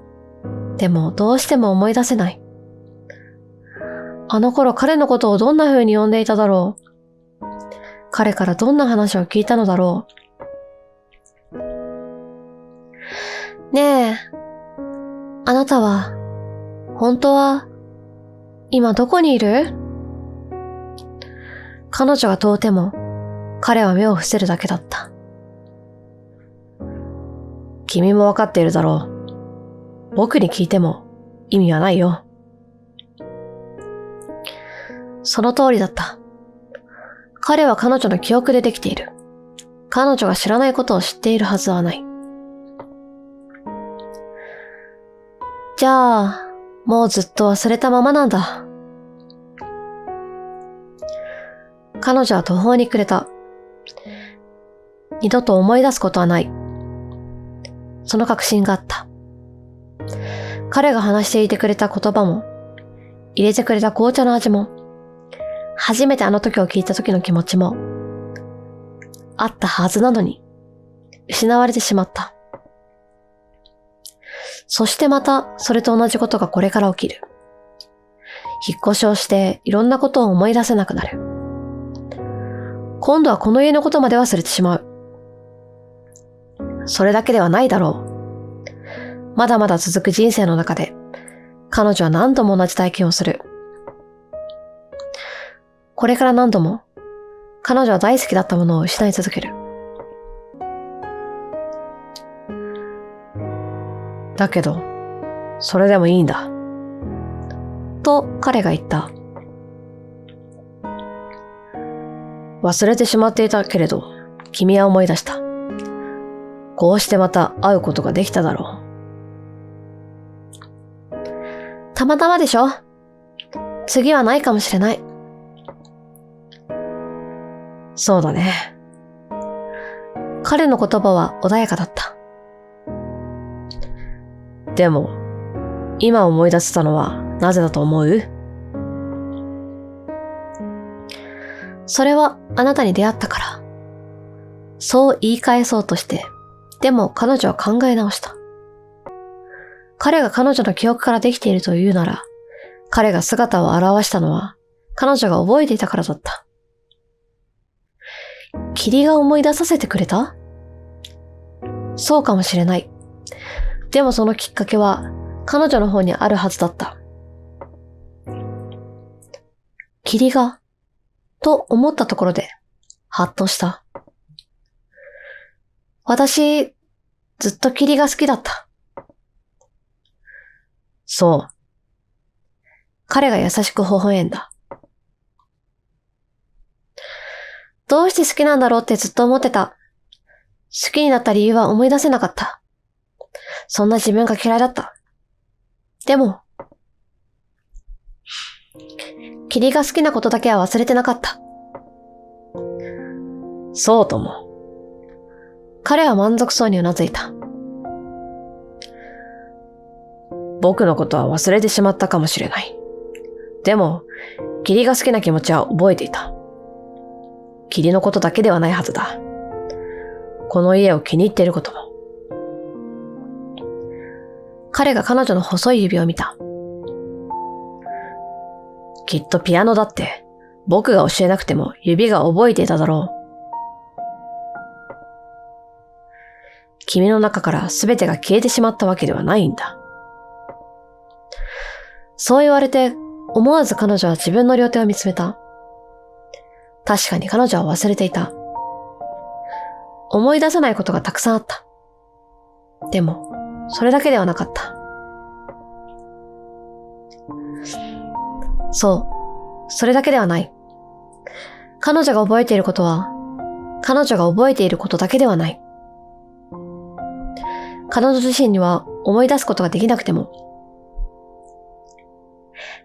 う。でもどうしても思い出せない。あの頃彼のことをどんな風に呼んでいただろう。彼からどんな話を聞いたのだろう。ねえ、あなたは、本当は、今どこにいる？彼女が問うても、彼は目を伏せるだけだった。君もわかっているだろう。僕に聞いても意味はないよ。その通りだった。彼は彼女の記憶でできている。彼女が知らないことを知っているはずはない。じゃあ、もうずっと忘れたままなんだ。彼女は途方に暮れた。二度と思い出すことはない。その確信があった。彼が話していてくれた言葉も、入れてくれた紅茶の味も、初めてあの時を聞いた時の気持ちも、あったはずなのに、失われてしまった。そしてまた、それと同じことがこれから起きる。引っ越しをしていろんなことを思い出せなくなる。今度はこの家のことまで忘れてしまう。それだけではないだろう。まだまだ続く人生の中で、彼女は何度も同じ体験をする。これから何度も、彼女は大好きだったものを失い続ける。だけど、それでもいいんだ。と彼が言った。忘れてしまっていたけれど、君は思い出した。こうしてまた会うことができただろう。たまたまでしょ？次はないかもしれない。そうだね。彼の言葉は穏やかだった。でも、今思い出せたのはなぜだと思う？それはあなたに出会ったから。そう言い返そうとして、でも彼女は考え直した。彼が彼女の記憶からできているというなら、彼が姿を現したのは彼女が覚えていたからだった。霧が思い出させてくれた？そうかもしれない。でもそのきっかけは彼女の方にあるはずだった。霧がと思ったところで、はっとした。私、ずっと霧が好きだった。そう。彼が優しく微笑んだ。どうして好きなんだろうってずっと思ってた。好きになった理由は思い出せなかった。そんな自分が嫌いだった。でも、霧が好きなことだけは忘れてなかった。そうとも。彼は満足そうにうなずいた。僕のことは忘れてしまったかもしれない。でも、霧が好きな気持ちは覚えていた。霧のことだけではないはずだ。この家を気に入っていることも。彼が彼女の細い指を見た。きっとピアノだって僕が教えなくても指が覚えていただろう。君の中から全てが消えてしまったわけではないんだ。そう言われて思わず彼女は自分の両手を見つめた。確かに彼女は忘れていた。思い出せないことがたくさんあった。でも、それだけではなかった。そう、それだけではない。彼女が覚えていることは、彼女が覚えていることだけではない。彼女自身には思い出すことができなくても、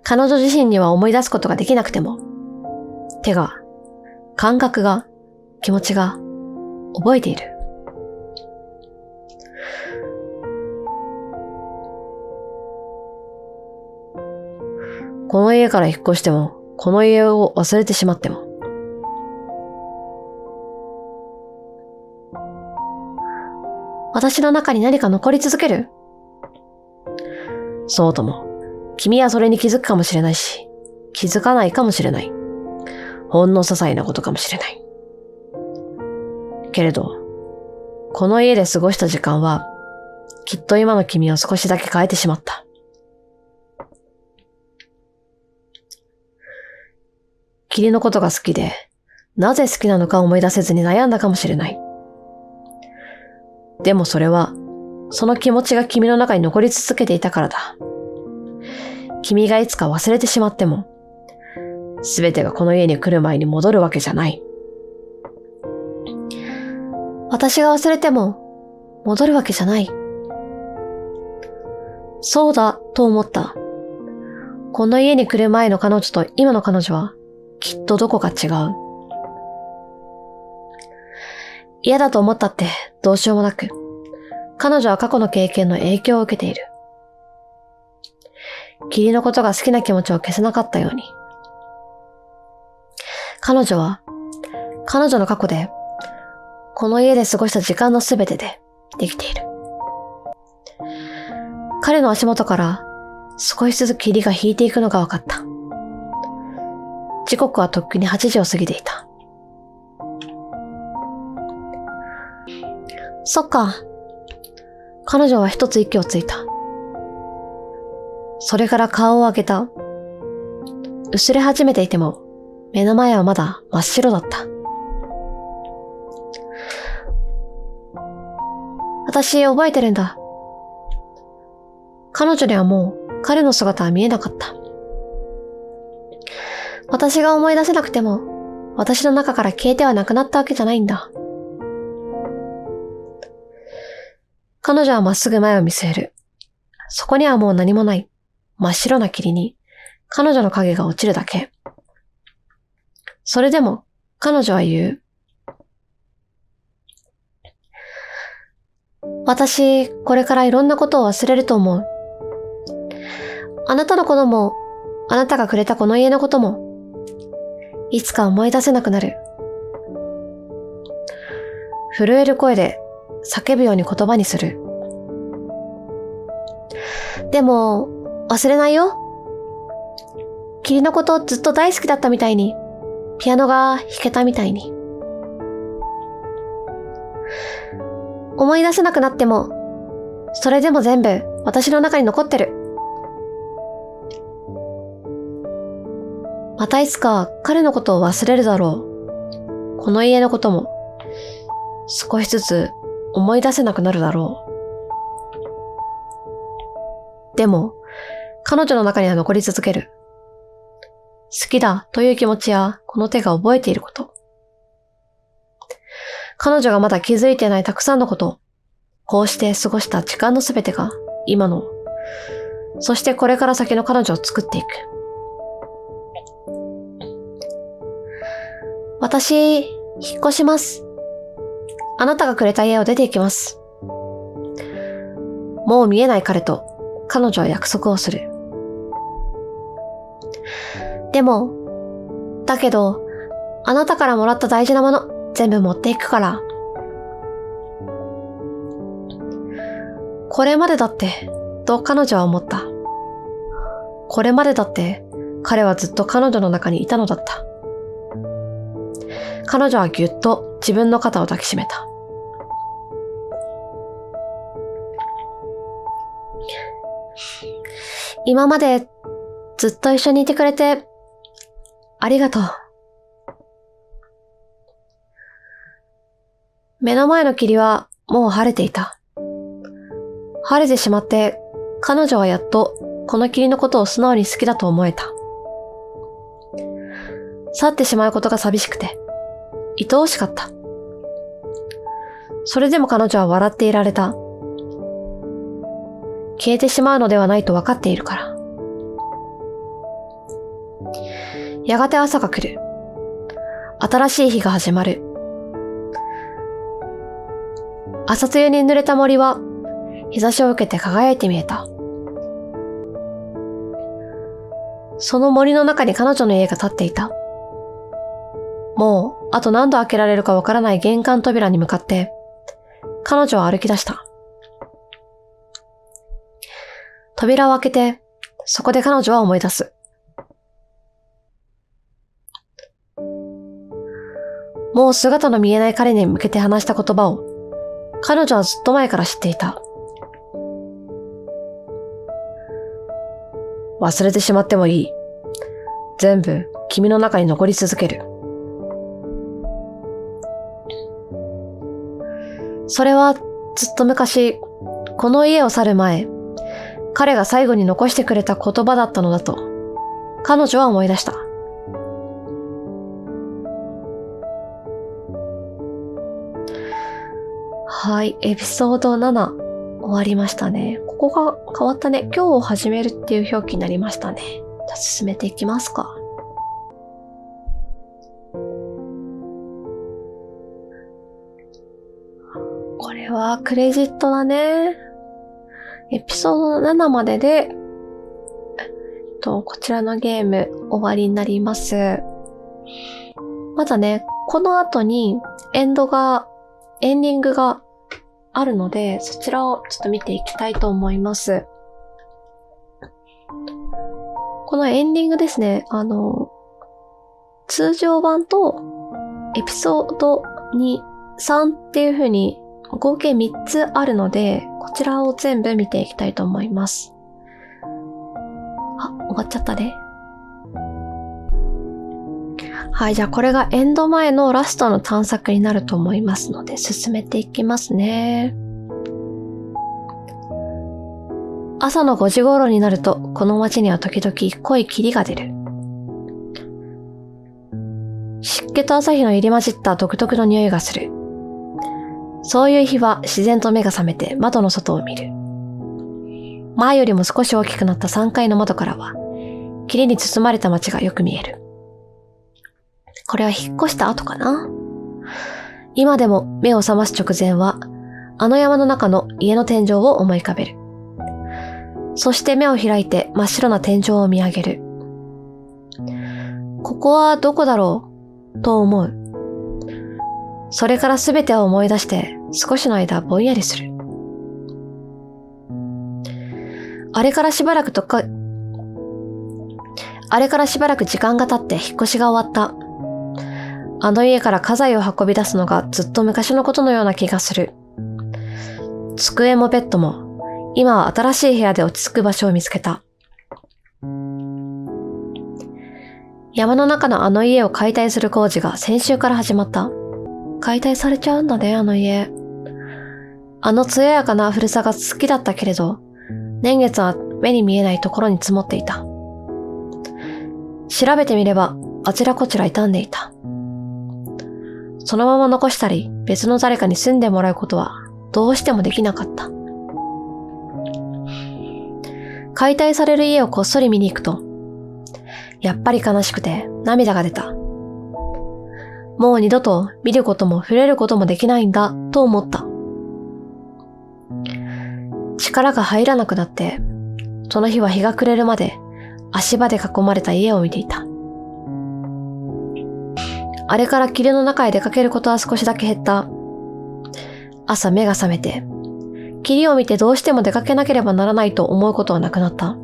彼女自身には思い出すことができなくても、手が、感覚が、気持ちが、覚えている。この家から引っ越しても、この家を忘れてしまっても。私の中に何か残り続ける？そうとも。君はそれに気づくかもしれないし、気づかないかもしれない。ほんの些細なことかもしれない。けれど、この家で過ごした時間は、きっと今の君を少しだけ変えてしまった。霧のことが好きで、なぜ好きなのか思い出せずに悩んだかもしれない。でもそれは、その気持ちが君の中に残り続けていたからだ。君がいつか忘れてしまっても、すべてがこの家に来る前に戻るわけじゃない。私が忘れても、戻るわけじゃない。そうだ、と思った。この家に来る前の彼女と今の彼女は、きっとどこか違う。嫌だと思ったってどうしようもなく、彼女は過去の経験の影響を受けている。霧のことが好きな気持ちを消せなかったように。彼女は、彼女の過去で、この家で過ごした時間のすべてでできている。彼の足元から少しずつ霧が引いていくのが分かった。時刻はとっくに8時を過ぎていた。そっか。彼女は一つ息をついた。それから顔を上げた。薄れ始めていても、目の前はまだ真っ白だった。私覚えてるんだ。彼女にはもう彼の姿は見えなかった。私が思い出せなくても、私の中から消えてはなくなったわけじゃないんだ。彼女はまっすぐ前を見据える。そこにはもう何もない。真っ白な霧に、彼女の影が落ちるだけ。それでも、彼女は言う。私、これからいろんなことを忘れると思う。あなたのことも、あなたがくれたこの家のことも、いつか思い出せなくなる。震える声で叫ぶように言葉にする。でも、忘れないよ。霧のことずっと大好きだったみたいに、ピアノが弾けたみたいに。思い出せなくなっても、それでも全部私の中に残ってる。またいつか彼のことを忘れるだろう。この家のことも少しずつ思い出せなくなるだろう。でも彼女の中には残り続ける。好きだという気持ちやこの手が覚えていること。彼女がまだ気づいていないたくさんのこと。こうして過ごした時間のすべてが今の、そしてこれから先の彼女を作っていく。私、引っ越します。あなたがくれた家を出て行きます。もう見えない彼と彼女は約束をする。でも、だけど、あなたからもらった大事なもの全部持っていくから。これまでだって、と彼女は思った。これまでだって、彼はずっと彼女の中にいたのだった。彼女はぎゅっと自分の肩を抱きしめた。今までずっと一緒にいてくれてありがとう。目の前の霧はもう晴れていた。晴れてしまって彼女はやっとこの霧のことを素直に好きだと思えた。去ってしまうことが寂しくて愛おしかった。それでも彼女は笑っていられた。消えてしまうのではないと分かっているから。やがて朝が来る。新しい日が始まる。朝露に濡れた森は日差しを受けて輝いて見えた。その森の中に彼女の家が建っていた。もうあと何度開けられるかわからない玄関扉に向かって彼女は歩き出した。扉を開けてそこで彼女は思い出す。もう姿の見えない彼に向けて話した言葉を彼女はずっと前から知っていた。忘れてしまってもいい。全部君の中に残り続ける。それはずっと昔、この家を去る前、彼が最後に残してくれた言葉だったのだと、彼女は思い出した。はい、エピソード7終わりましたね。ここが変わったね。今日を始めるっていう表記になりましたね。じゃあ進めていきますか。これはクレジットだね。エピソード7までで、こちらのゲーム終わりになります。まだね、この後にエンディングがあるので、そちらをちょっと見ていきたいと思います。このエンディングですね、通常版とエピソード2、3っていう風に合計3つあるので、こちらを全部見ていきたいと思います。あ、終わっちゃったね。はい、じゃあこれがエンド前のラストの探索になると思いますので、進めていきますね。朝の5時頃になると、この街には時々濃い霧が出る。湿気と朝日の入り混じった独特の匂いがする。そういう日は自然と目が覚めて窓の外を見る。前よりも少し大きくなった3階の窓からは、霧に包まれた街がよく見える。これは引っ越した後かな。今でも目を覚ます直前は、あの山の中の家の天井を思い浮かべる。そして目を開いて真っ白な天井を見上げる。ここはどこだろうと思う。それからすべてを思い出して少しの間ぼんやりする。あれからしばらく時間が経って引っ越しが終わった。あの家から家財を運び出すのがずっと昔のことのような気がする。机もベッドも、今は新しい部屋で落ち着く場所を見つけた。山の中のあの家を解体する工事が先週から始まった。解体されちゃうんだね、あの家。あの艶やかな古さが好きだったけれど、年月は目に見えないところに積もっていた。調べてみれば、あちらこちら傷んでいた。そのまま残したり、別の誰かに住んでもらうことは、どうしてもできなかった。解体される家をこっそり見に行くと、やっぱり悲しくて涙が出た。もう二度と見ることも触れることもできないんだと思った。力が入らなくなって、その日は日が暮れるまで足場で囲まれた家を見ていた。あれから霧の中へ出かけることは少しだけ減った。朝目が覚めて、霧を見てどうしても出かけなければならないと思うことはなくなった。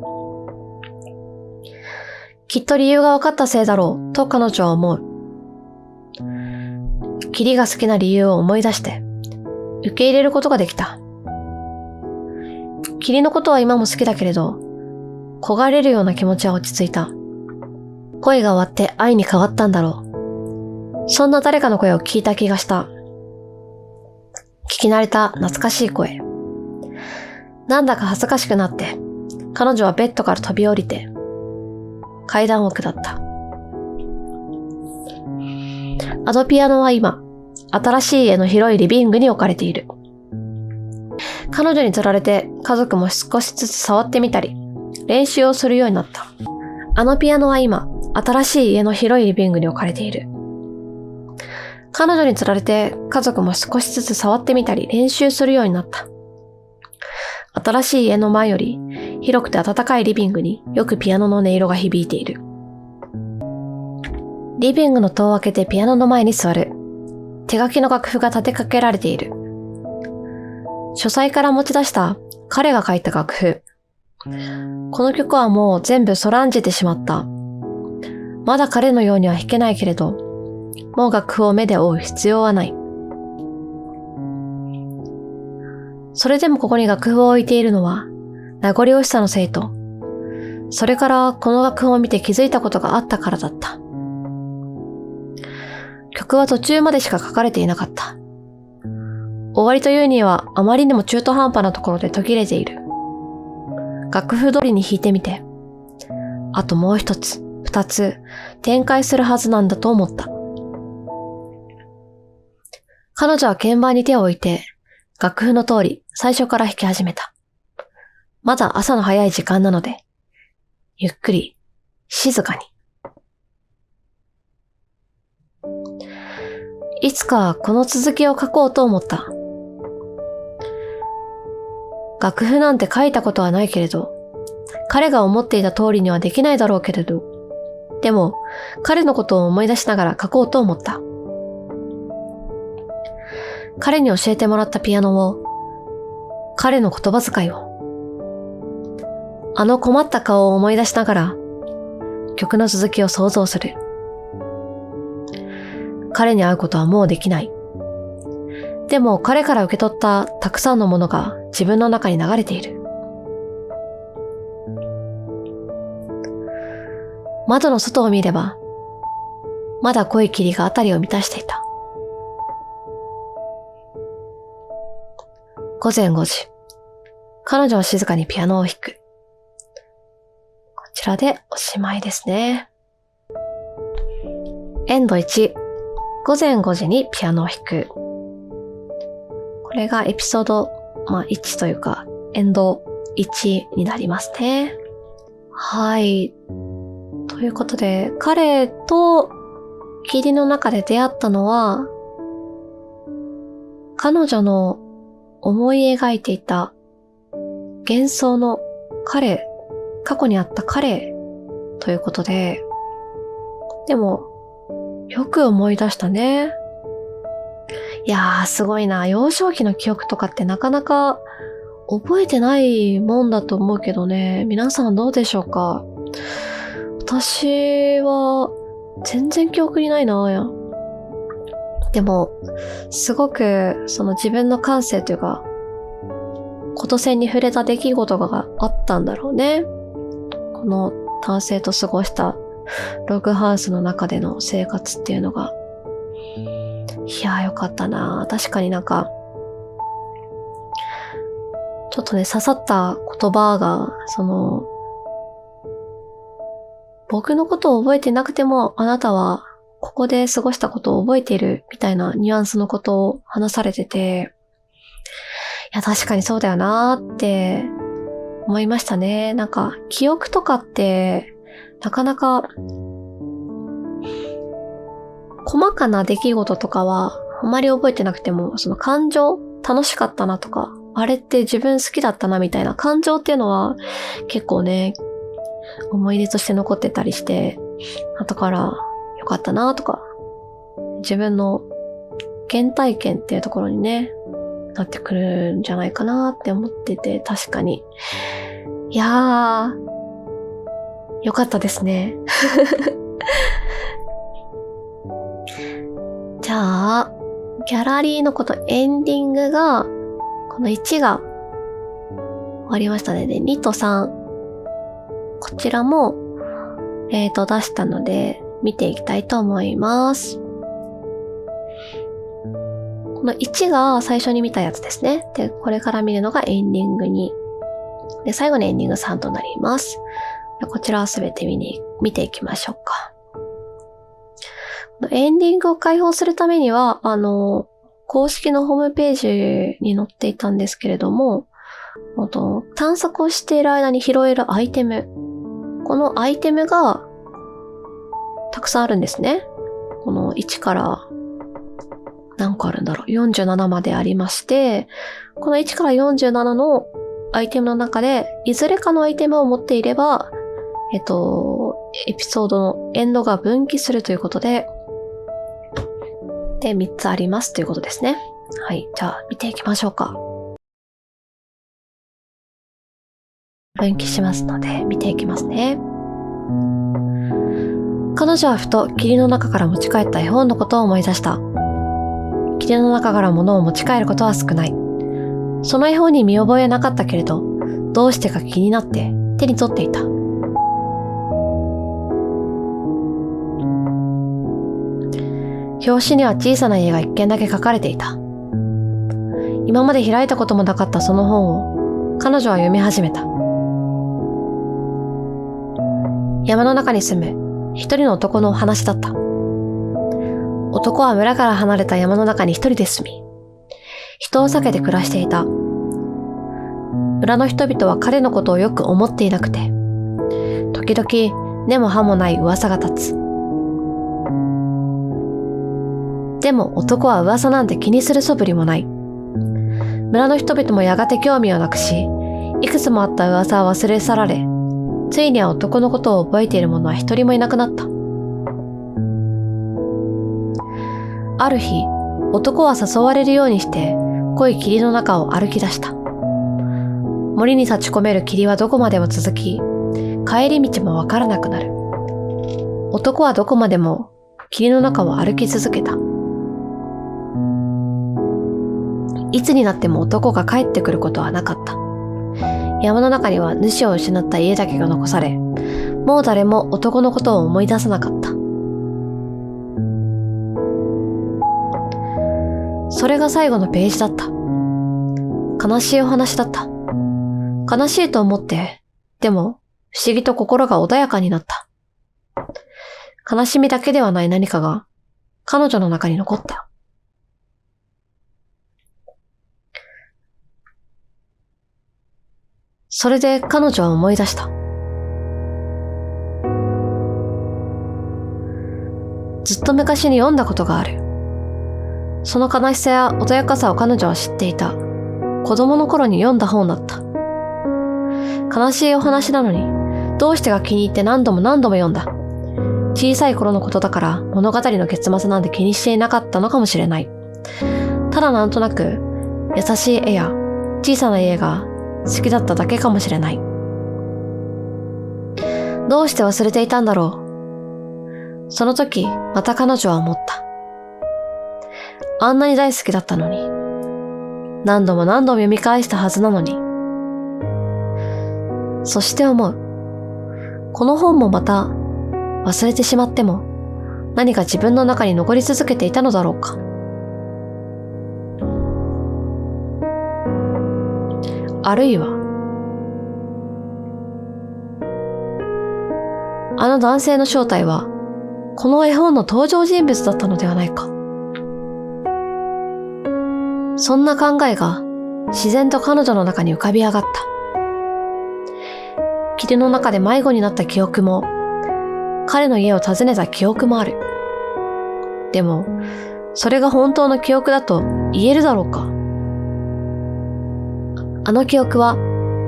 きっと理由が分かったせいだろうと彼女は思う。霧が好きな理由を思い出して、受け入れることができた。霧のことは今も好きだけれど、焦がれるような気持ちは落ち着いた。恋が終わって愛に変わったんだろう。そんな誰かの声を聞いた気がした。聞き慣れた懐かしい声。なんだか恥ずかしくなって、彼女はベッドから飛び降りて、階段を下った。あのピアノは今、新しい家の広いリビングに置かれている。彼女に釣られて家族も少しずつ触ってみたり、練習をするようになった。あのピアノは今、新しい家の広いリビングに置かれている。彼女につられて家族も少しずつ触ってみたり練習するようになった。新しい家の前より広くて暖かいリビングによくピアノの音色が響いている。リビングの戸を開けてピアノの前に座る。手書きの楽譜が立てかけられている。書斎から持ち出した彼が書いた楽譜。この曲はもう全部そらんじてしまった。まだ彼のようには弾けないけれど、もう楽譜を目で追う必要はない。それでもここに楽譜を置いているのは名残惜しさのせいと、それからこの楽譜を見て気づいたことがあったからだった。曲は途中までしか書かれていなかった。終わりというにはあまりにも中途半端なところで途切れている。楽譜通りに弾いてみて、あともう一つ、二つ展開するはずなんだと思った。彼女は鍵盤に手を置いて、楽譜の通り最初から弾き始めた。まだ朝の早い時間なので、ゆっくり、静かに。いつかこの続きを書こうと思った。楽譜なんて書いたことはないけれど、彼が思っていた通りにはできないだろうけれど、でも彼のことを思い出しながら書こうと思った。彼に教えてもらったピアノを、彼の言葉遣いを、あの困った顔を思い出しながら曲の続きを想像する。彼に会うことはもうできない。でも彼から受け取ったたくさんのものが自分の中に流れている。窓の外を見れば、まだ濃い霧があたりを満たしていた。午前5時。彼女は静かにピアノを弾く。こちらでおしまいですね。エンド1。午前5時にピアノを弾く。これがエピソード、1というか、エンド1になりますね。はい。ということで、彼と霧の中で出会ったのは、彼女の思い描いていた幻想の彼、過去にあった彼ということで、でも、よく思い出したね。いやー、すごいな。幼少期の記憶とかってなかなか覚えてないもんだと思うけどね。皆さんどうでしょうか？私は全然記憶にないな。でも、すごくその自分の感性というか、こと線に触れた出来事があったんだろうね。この男性と過ごしたログハウスの中での生活っていうのが。いやーよかったな。確かになんか、ちょっとね、刺さった言葉が、僕のことを覚えてなくても、あなたはここで過ごしたことを覚えているみたいなニュアンスのことを話されてて、いや、確かにそうだよなーって思いましたね。なんか、記憶とかって、なかなか、細かな出来事とかは、あまり覚えてなくても、その感情、楽しかったなとか、あれって自分好きだったなみたいな感情っていうのは、結構ね、思い出として残ってたりして、後からよかったなとか、自分の原体験っていうところにね、なってくるんじゃないかなって思ってて、確かに。いやー、よかったですね。じゃあ、ギャラリーのことエンディングが、この1が終わりましたね。で、2と3、こちらも、出したので、見ていきたいと思います。この1が最初に見たやつですね。で、これから見るのがエンディング2。で、最後にエンディング3となります。こちらはすべて見ていきましょうか。エンディングを開放するためには、公式のホームページに載っていたんですけれども、探索をしている間に拾えるアイテム。このアイテムがたくさんあるんですね。この1から何個あるんだろう。47までありまして、この1から47のアイテムの中で、いずれかのアイテムを持っていれば、エピソードのエンドが分岐するということで、3つありますということですね。はい。じゃあ、見ていきましょうか。分岐しますので、見ていきますね。彼女はふと霧の中から持ち帰った絵本のことを思い出した。霧の中から物を持ち帰ることは少ない。その絵本に見覚えはなかったけれど、どうしてか気になって手に取っていた。表紙には小さな家が一軒だけ書かれていた。今まで開いたこともなかったその本を彼女は読み始めた。山の中に住む一人の男の話だった。男は村から離れた山の中に一人で住み、人を避けて暮らしていた。村の人々は彼のことをよく思っていなくて、時々根も葉もない噂が立つ。でも男は噂なんて気にする素振りもない。村の人々もやがて興味をなくし、いくつもあった噂は忘れ去られ、ついには男のことを覚えている者は一人もいなくなった。ある日、男は誘われるようにして濃い霧の中を歩き出した。森に立ち込める霧はどこまでも続き、帰り道もわからなくなる。男はどこまでも霧の中を歩き続けた。いつになっても男が帰ってくることはなかった。山の中には主を失った家だけが残され、もう誰も男のことを思い出さなかった。それが最後のページだった。悲しいお話だった。悲しいと思って、でも不思議と心が穏やかになった。悲しみだけではない何かが彼女の中に残った。それで彼女は思い出した。ずっと昔に読んだことがある。その悲しさや穏やかさを彼女は知っていた。子供の頃に読んだ本だった。悲しいお話なのに、どうしてか気に入って何度も何度も読んだ。小さい頃のことだから物語の結末なんて気にしていなかったのかもしれない。ただなんとなく優しい絵や小さな家が好きだっただけかもしれない。どうして忘れていたんだろう。その時、また彼女は思った。あんなに大好きだったのに。何度も何度も読み返したはずなのに。そして思う。この本もまた忘れてしまっても何か自分の中に残り続けていたのだろうか。あるいは、あの男性の正体は、この絵本の登場人物だったのではないか。そんな考えが自然と彼女の中に浮かび上がった。霧の中で迷子になった記憶も、彼の家を訪ねた記憶もある。でも、それが本当の記憶だと言えるだろうか。あの記憶は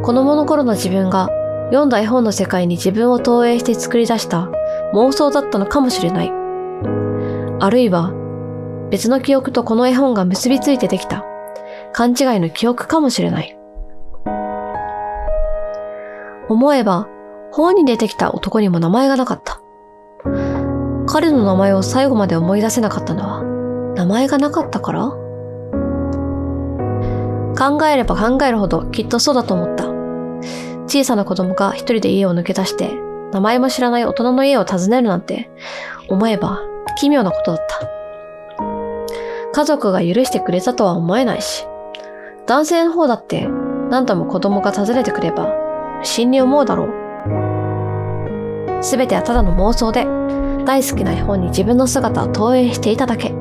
子供の頃の自分が読んだ絵本の世界に自分を投影して作り出した妄想だったのかもしれない。あるいは別の記憶とこの絵本が結びついてできた勘違いの記憶かもしれない。思えば本に出てきた男にも名前がなかった。彼の名前を最後まで思い出せなかったのは名前がなかったから？考えれば考えるほどきっとそうだと思った。小さな子供が一人で家を抜け出して名前も知らない大人の家を訪ねるなんて思えば奇妙なことだった。家族が許してくれたとは思えないし、男性の方だって何度も子供が訪ねてくれば不審に思うだろう。すべてはただの妄想で大好きな絵本に自分の姿を投影していただけ。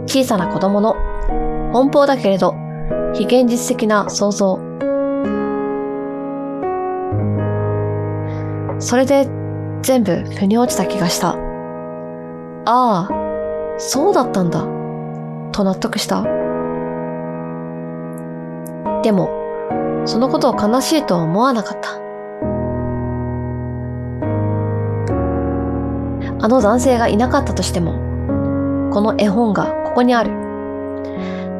小さな子供の奔放だけれど非現実的な想像。それで全部腑に落ちた気がした。ああ、そうだったんだ。と納得した。でも、そのことを悲しいとは思わなかった。あの男性がいなかったとしても、この絵本がここにある。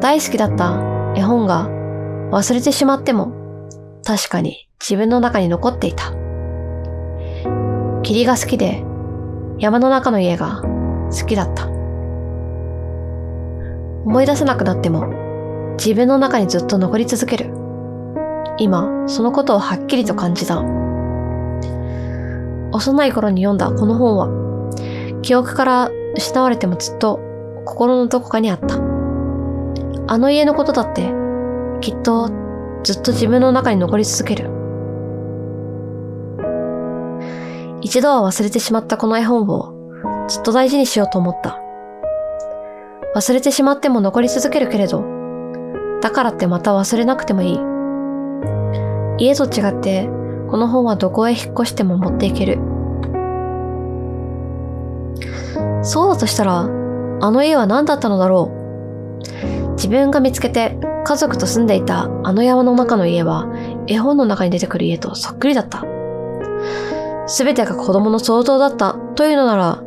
大好きだった絵本が忘れてしまっても、確かに自分の中に残っていた。霧が好きで、山の中の家が好きだった。思い出せなくなっても、自分の中にずっと残り続ける。今、そのことをはっきりと感じた。幼い頃に読んだこの本は、記憶から失われてもずっと心のどこかにあった。あの家のことだって、きっとずっと自分の中に残り続ける。一度は忘れてしまったこの絵本をずっと大事にしようと思った。忘れてしまっても残り続けるけれど、だからってまた忘れなくてもいい。家と違って、この本はどこへ引っ越しても持っていける。そうだとしたら、あの家は何だったのだろう。自分が見つけて家族と住んでいたあの山の中の家は、絵本の中に出てくる家とそっくりだった。すべてが子供の想像だったというのなら、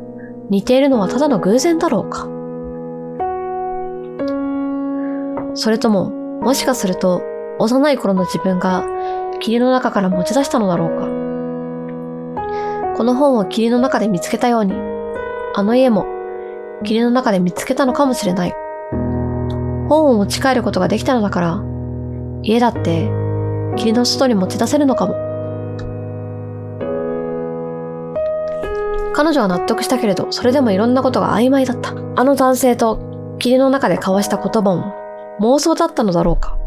似ているのはただの偶然だろうか。それとも、もしかすると、幼い頃の自分が霧の中から持ち出したのだろうか。この本を霧の中で見つけたように、あの家も霧の中で見つけたのかもしれない。本を持ち帰ることができたのだから、家だって霧の外に持ち出せるのかも。彼女は納得したけれど、それでもいろんなことが曖昧だった。あの男性と霧の中で交わした言葉も妄想だったのだろうか。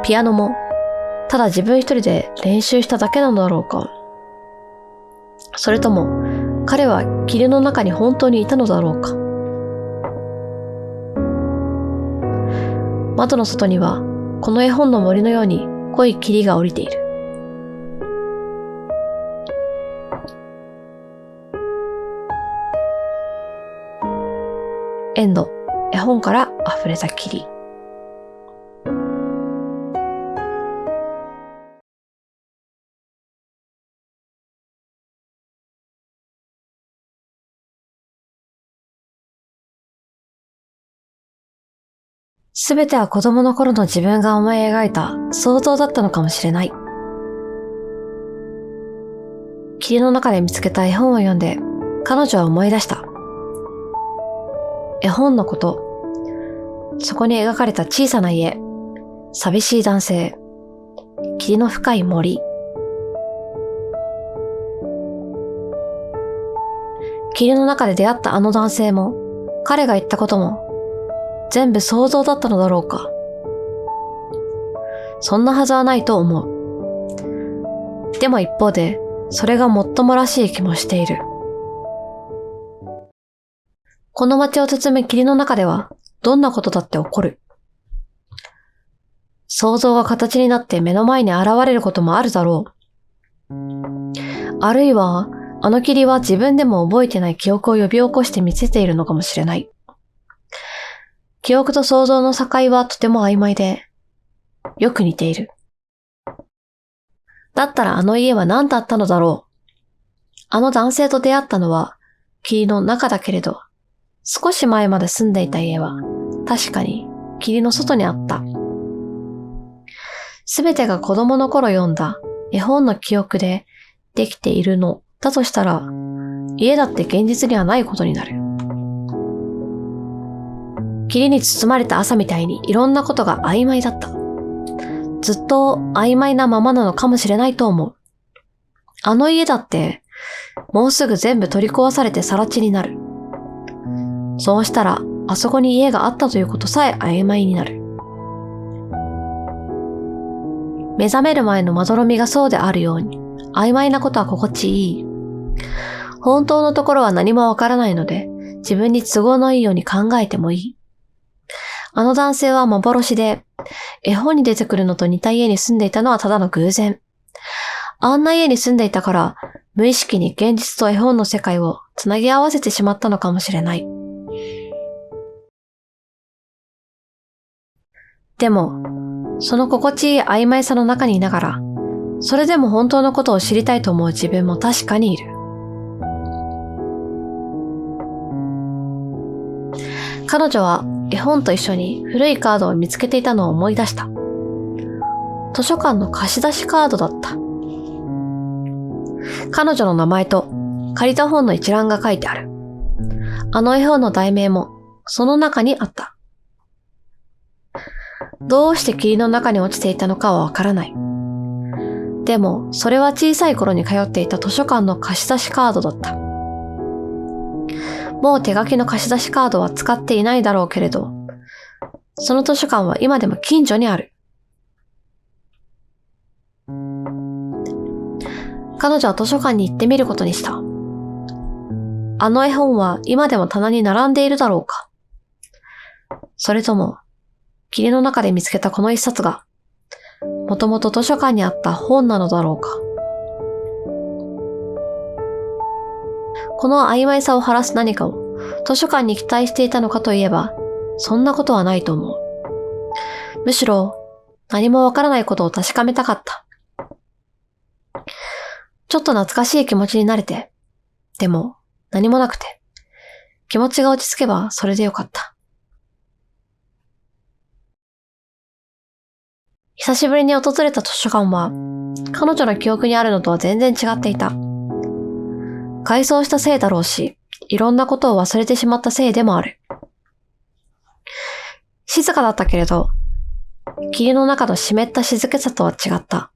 ピアノもただ自分一人で練習しただけなのだろうか。それとも彼は霧の中に本当にいたのだろうか。窓の外にはこの絵本の森のように濃い霧が降りている。エンド。絵本から溢れた霧。すべては子供の頃の自分が思い描いた想像だったのかもしれない。霧の中で見つけた絵本を読んで、彼女は思い出した。絵本のこと、そこに描かれた小さな家、寂しい男性、霧の深い森。霧の中で出会ったあの男性も、彼が言ったことも、全部想像だったのだろうか。そんなはずはないと思う。でも一方で、それがもっともらしい気もしている。この街を包む霧の中では、どんなことだって起こる。想像が形になって目の前に現れることもあるだろう。あるいは、あの霧は自分でも覚えてない記憶を呼び起こして見せているのかもしれない。記憶と想像の境はとても曖昧で、よく似ている。だったらあの家は何だったのだろう。あの男性と出会ったのは霧の中だけれど、少し前まで住んでいた家は確かに霧の外にあった。すべてが子供の頃読んだ絵本の記憶でできているのだとしたら、家だって現実にはないことになる。霧に包まれた朝みたいにいろんなことが曖昧だった。ずっと曖昧なままなのかもしれないと思う。あの家だってもうすぐ全部取り壊されて更地になる。そうしたらあそこに家があったということさえ曖昧になる。目覚める前のまどろみがそうであるように、曖昧なことは心地いい。本当のところは何もわからないので、自分に都合のいいように考えてもいい。あの男性は幻で、絵本に出てくるのと似た家に住んでいたのはただの偶然。あんな家に住んでいたから、無意識に現実と絵本の世界をつなぎ合わせてしまったのかもしれない。でも、その心地いい曖昧さの中にいながら、それでも本当のことを知りたいと思う自分も確かにいる。彼女は絵本と一緒に古いカードを見つけていたのを思い出した。図書館の貸し出しカードだった。彼女の名前と借りた本の一覧が書いてある。あの絵本の題名もその中にあった。どうして霧の中に落ちていたのかはわからない。でも、それは小さい頃に通っていた図書館の貸し出しカードだった。もう手書きの貸し出しカードは使っていないだろうけれど、その図書館は今でも近所にある。彼女は図書館に行ってみることにした。あの絵本は今でも棚に並んでいるだろうか。それとも、霧の中で見つけたこの一冊が、もともと図書館にあった本なのだろうか。この曖昧さを晴らす何かを図書館に期待していたのかといえば、そんなことはないと思う。むしろ、何もわからないことを確かめたかった。ちょっと懐かしい気持ちになれて、でも何もなくて、気持ちが落ち着けばそれでよかった。久しぶりに訪れた図書館は、彼女の記憶にあるのとは全然違っていた。改装したせいだろうし、いろんなことを忘れてしまったせいでもある。静かだったけれど、霧の中の湿った静けさとは違った。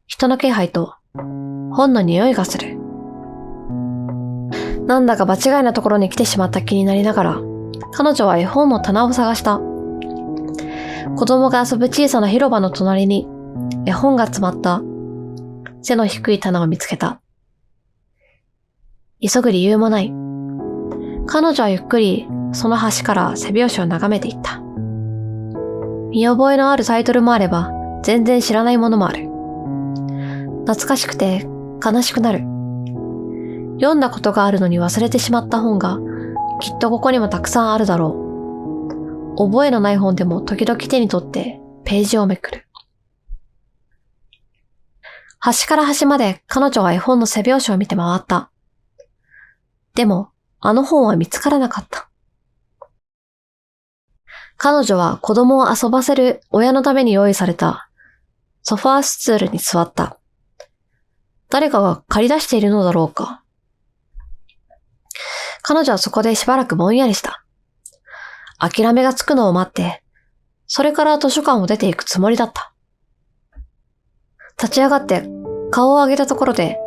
人の気配と本の匂いがする。なんだか場違いなところに来てしまった気になりながら、彼女は絵本の棚を探した。子供が遊ぶ小さな広場の隣に絵本が詰まった背の低い棚を見つけた。急ぐ理由もない。彼女はゆっくりその端から背表紙を眺めていった。見覚えのあるタイトルもあれば全然知らないものもある。懐かしくて悲しくなる。読んだことがあるのに忘れてしまった本がきっとここにもたくさんあるだろう。覚えのない本でも時々手に取ってページをめくる。端から端まで彼女は絵本の背表紙を見て回った。でも、あの本は見つからなかった。彼女は子供を遊ばせる親のために用意されたソファースツールに座った。誰かが借り出しているのだろうか。彼女はそこでしばらくぼんやりした。諦めがつくのを待って、それから図書館を出ていくつもりだった。立ち上がって顔を上げたところで、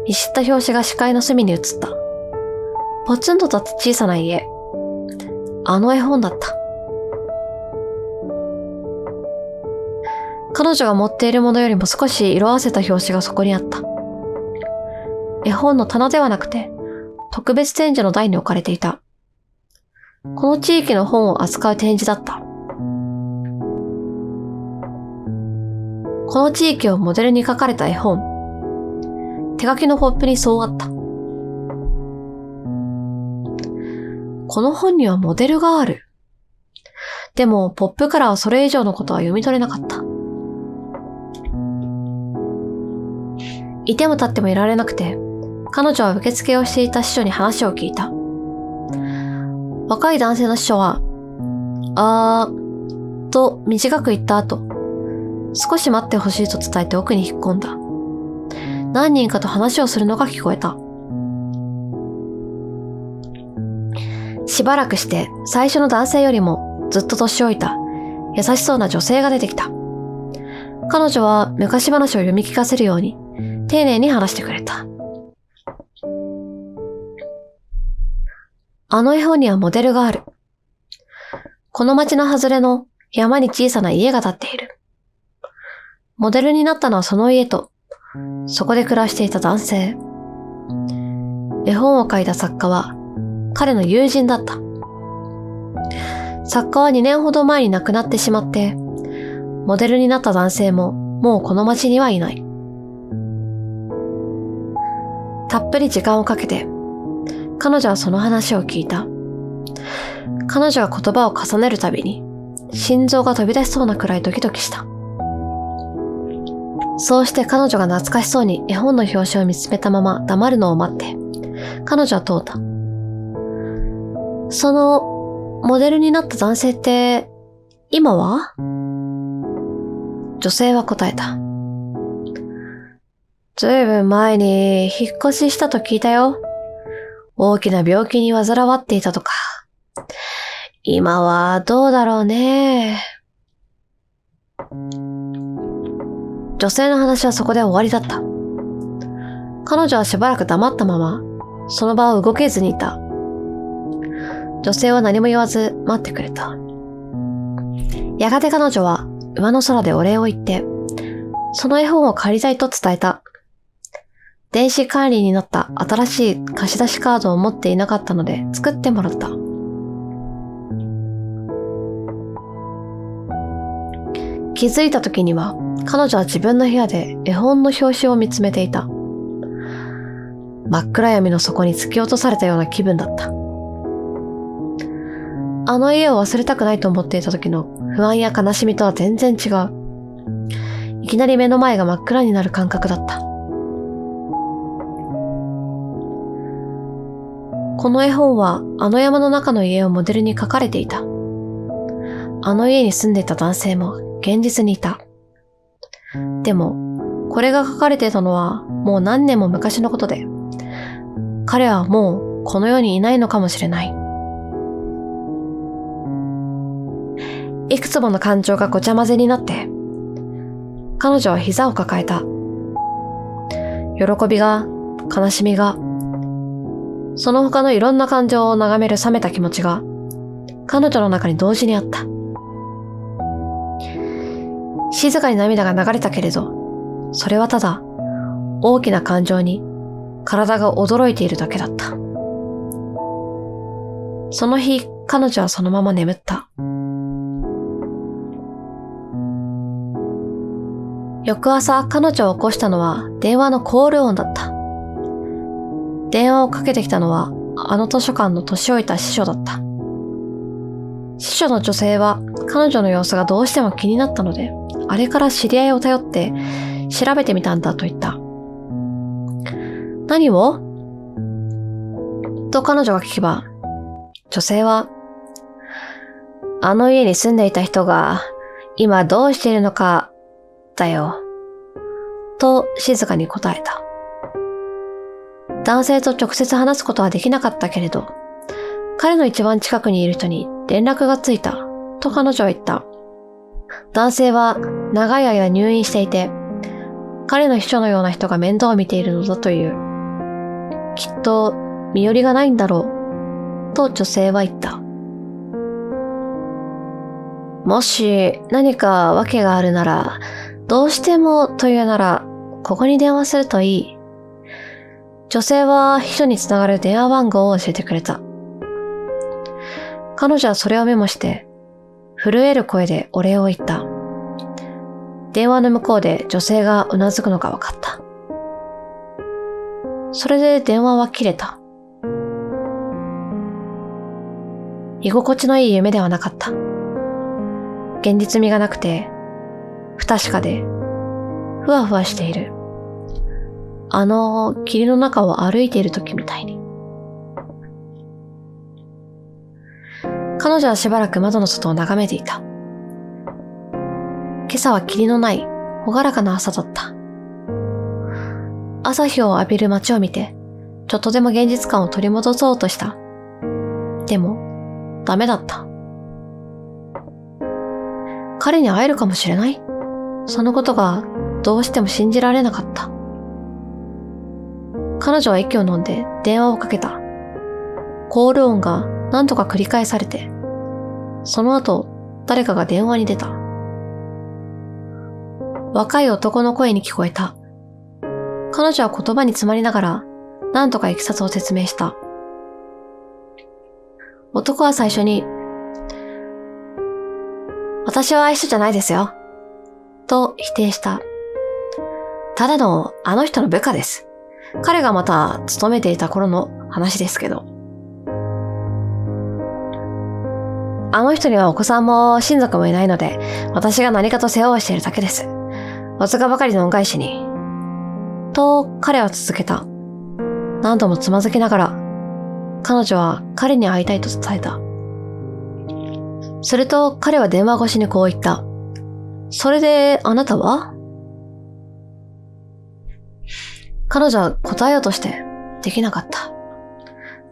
見知った表紙が視界の隅に映った。ポツンと立つ小さな家。あの絵本だった。彼女が持っているものよりも少し色あせた表紙がそこにあった。絵本の棚ではなくて、特別展示の台に置かれていた。この地域の本を扱う展示だった。この地域をモデルに描かれた絵本。手書きのポップにそうあった。この本にはモデルがある。でも、ポップからはそれ以上のことは読み取れなかった。いても立ってもいられなくて、彼女は受付をしていた司書に話を聞いた。若い男性の司書は、と短く言った後、少し待ってほしいと伝えて奥に引っ込んだ。何人かと話をするのが聞こえた。しばらくして最初の男性よりもずっと年老いた優しそうな女性が出てきた。彼女は昔話を読み聞かせるように丁寧に話してくれた。あの絵本にはモデルがある。この町の外れの山に小さな家が建っている。モデルになったのはその家と、そこで暮らしていた男性。絵本を描いた作家は彼の友人だった。作家は2年ほど前に亡くなってしまって、モデルになった男性ももうこの町にはいない。たっぷり時間をかけて、彼女はその話を聞いた。彼女が言葉を重ねるたびに、心臓が飛び出しそうなくらいドキドキした。そうして彼女が懐かしそうに絵本の表紙を見つめたまま黙るのを待って、彼女は問うた。その、モデルになった男性って、今は？女性は答えた。ずいぶん前に引っ越ししたと聞いたよ。大きな病気に患わっていたとか。今はどうだろうね。女性の話はそこで終わりだった。彼女はしばらく黙ったまま、その場を動けずにいた。女性は何も言わず待ってくれた。やがて彼女は上の空でお礼を言って、その絵本を借りたいと伝えた。電子管理になった新しい貸し出しカードを持っていなかったので作ってもらった。気づいた時には彼女は自分の部屋で絵本の表紙を見つめていた。真っ暗闇の底に突き落とされたような気分だった。あの家を忘れたくないと思っていた時の不安や悲しみとは全然違う。いきなり目の前が真っ暗になる感覚だった。この絵本はあの山の中の家をモデルに描かれていた。あの家に住んでいた男性も現実にいた。でも、これが描かれていたのはもう何年も昔のことで、彼はもうこの世にいないのかもしれない。いくつもの感情がごちゃ混ぜになって、彼女は膝を抱えた。喜びが、悲しみが、その他のいろんな感情を眺める冷めた気持ちが、彼女の中に同時にあった。静かに涙が流れたけれど、それはただ、大きな感情に体が驚いているだけだった。その日、彼女はそのまま眠った。翌朝、彼女を起こしたのは電話のコール音だった。電話をかけてきたのは、あの図書館の年老いた司書だった。司書の女性は彼女の様子がどうしても気になったので、あれから知り合いを頼って調べてみたんだと言った。何を？と彼女が聞けば、女性は、あの家に住んでいた人が今どうしているのかだよ、と静かに答えた。男性と直接話すことはできなかったけれど、彼の一番近くにいる人に連絡がついた、と彼女は言った。男性は長い間入院していて、彼の秘書のような人が面倒を見ているのだという。きっと身寄りがないんだろう、と女性は言った。もし何か訳があるなら、どうしてもというなら、ここに電話するといい。女性は秘書につながる電話番号を教えてくれた。彼女はそれをメモして、震える声でお礼を言った。電話の向こうで女性がうなずくのが分かった。それで電話は切れた。居心地のいい夢ではなかった。現実味がなくて、不確かで、ふわふわしている。あの霧の中を歩いている時みたいに。彼女はしばらく窓の外を眺めていた。今朝は霧のない朗らかな朝だった。朝日を浴びる街を見て、ちょっとでも現実感を取り戻そうとした。でも、ダメだった。彼に会えるかもしれない？そのことがどうしても信じられなかった。彼女は息を飲んで電話をかけた。コール音が何度か繰り返されて、その後誰かが電話に出た。若い男の声に聞こえた。彼女は言葉に詰まりながら何とかいきさつを説明した。男は最初に、私は秘書じゃないですよ、と否定した。ただのあの人の部下です。彼がまた勤めていた頃の話ですけど。あの人にはお子さんも親族もいないので、私が何かと世話をしているだけです。わずかばかりの恩返しに。と彼は続けた。何度もつまずきながら、彼女は彼に会いたいと伝えた。すると彼は電話越しにこう言った。それであなたは？彼女は答えようとしてできなかった。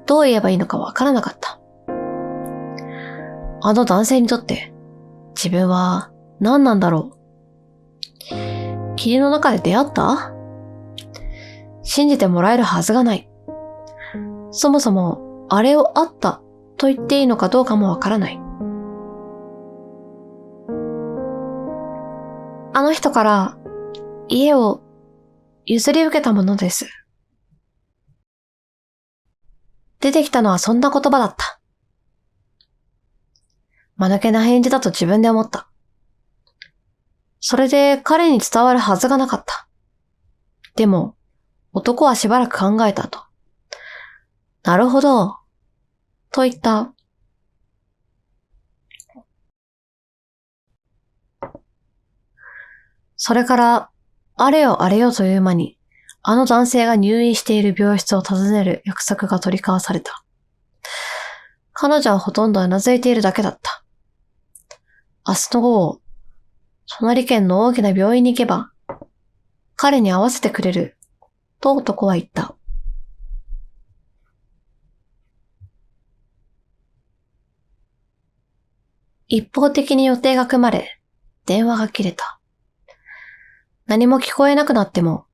どう言えばいいのかわからなかった。あの男性にとって自分は何なんだろう。霧の中で出会った？信じてもらえるはずがない。そもそもあれをあったと言っていいのかどうかもわからない。あの人から家を譲り受けたものです。出てきたのはそんな言葉だった。間抜けな返事だと自分で思った。それで彼に伝わるはずがなかった。でも、男はしばらく考えた後、なるほど、と言った。それから、あれよあれよという間に、あの男性が入院している病室を訪ねる約束が取り交わされた。彼女はほとんどうなずいているだけだった。明日の午後、隣県の大きな病院に行けば、彼に会わせてくれる、と男は言った。一方的に予定が組まれ、電話が切れた。何も聞こえなくなっても、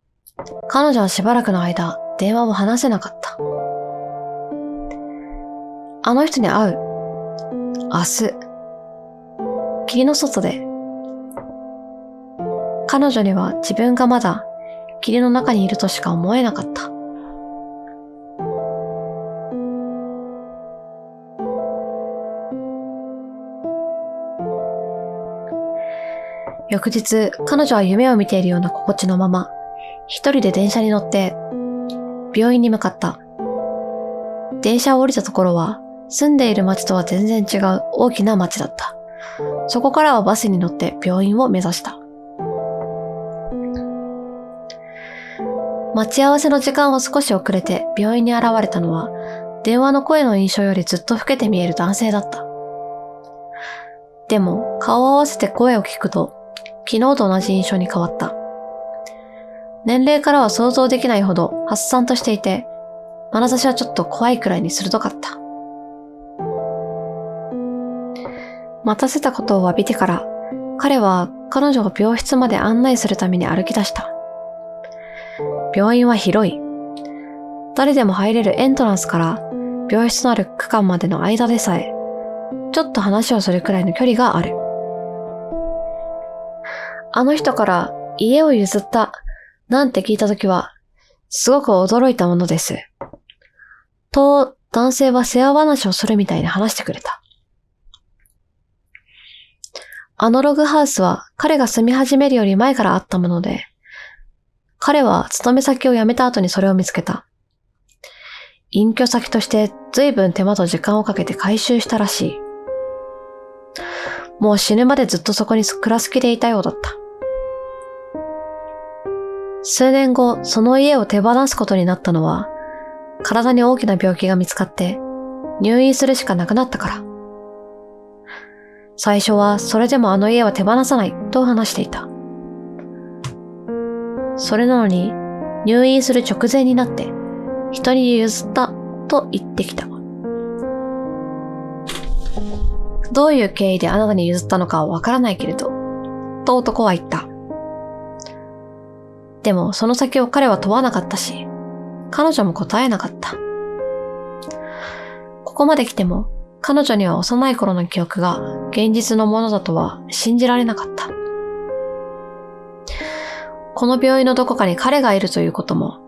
彼女はしばらくの間、電話を話せなかった。あの人に会う。明日。霧の外で。彼女には自分がまだ霧の中にいるとしか思えなかった。翌日、彼女は夢を見ているような心地のまま、一人で電車に乗って病院に向かった。電車を降りたところは、住んでいる町とは全然違う大きな町だった。そこからはバスに乗って病院を目指した。待ち合わせの時間は少し遅れて病院に現れたのは、電話の声の印象よりずっと老けて見える男性だった。でも、顔を合わせて声を聞くと、昨日と同じ印象に変わった。年齢からは想像できないほど発散としていて、眼差しはちょっと怖いくらいに鋭かった。待たせたことを詫びてから、彼は彼女を病室まで案内するために歩き出した。病院は広い。誰でも入れるエントランスから病室のある区間までの間でさえ、ちょっと話をするくらいの距離がある。あの人から家を譲ったなんて聞いたときは、すごく驚いたものです。と、男性は世話話をするみたいに話してくれた。あのログハウスは彼が住み始めるより前からあったもので、彼は勤め先を辞めた後にそれを見つけた。隠居先として随分手間と時間をかけて改修したらしい。もう死ぬまでずっとそこに暮らす気でいたようだった。数年後、その家を手放すことになったのは、体に大きな病気が見つかって入院するしかなくなったから。最初はそれでもあの家は手放さないと話していた。それなのに入院する直前になって人に譲ったと言ってきた。どういう経緯であなたに譲ったのかはわからないけれど、と男は言った。でもその先を彼は問わなかったし、彼女も答えなかった。ここまで来ても彼女には幼い頃の記憶が現実のものだとは信じられなかった。この病院のどこかに彼がいるということも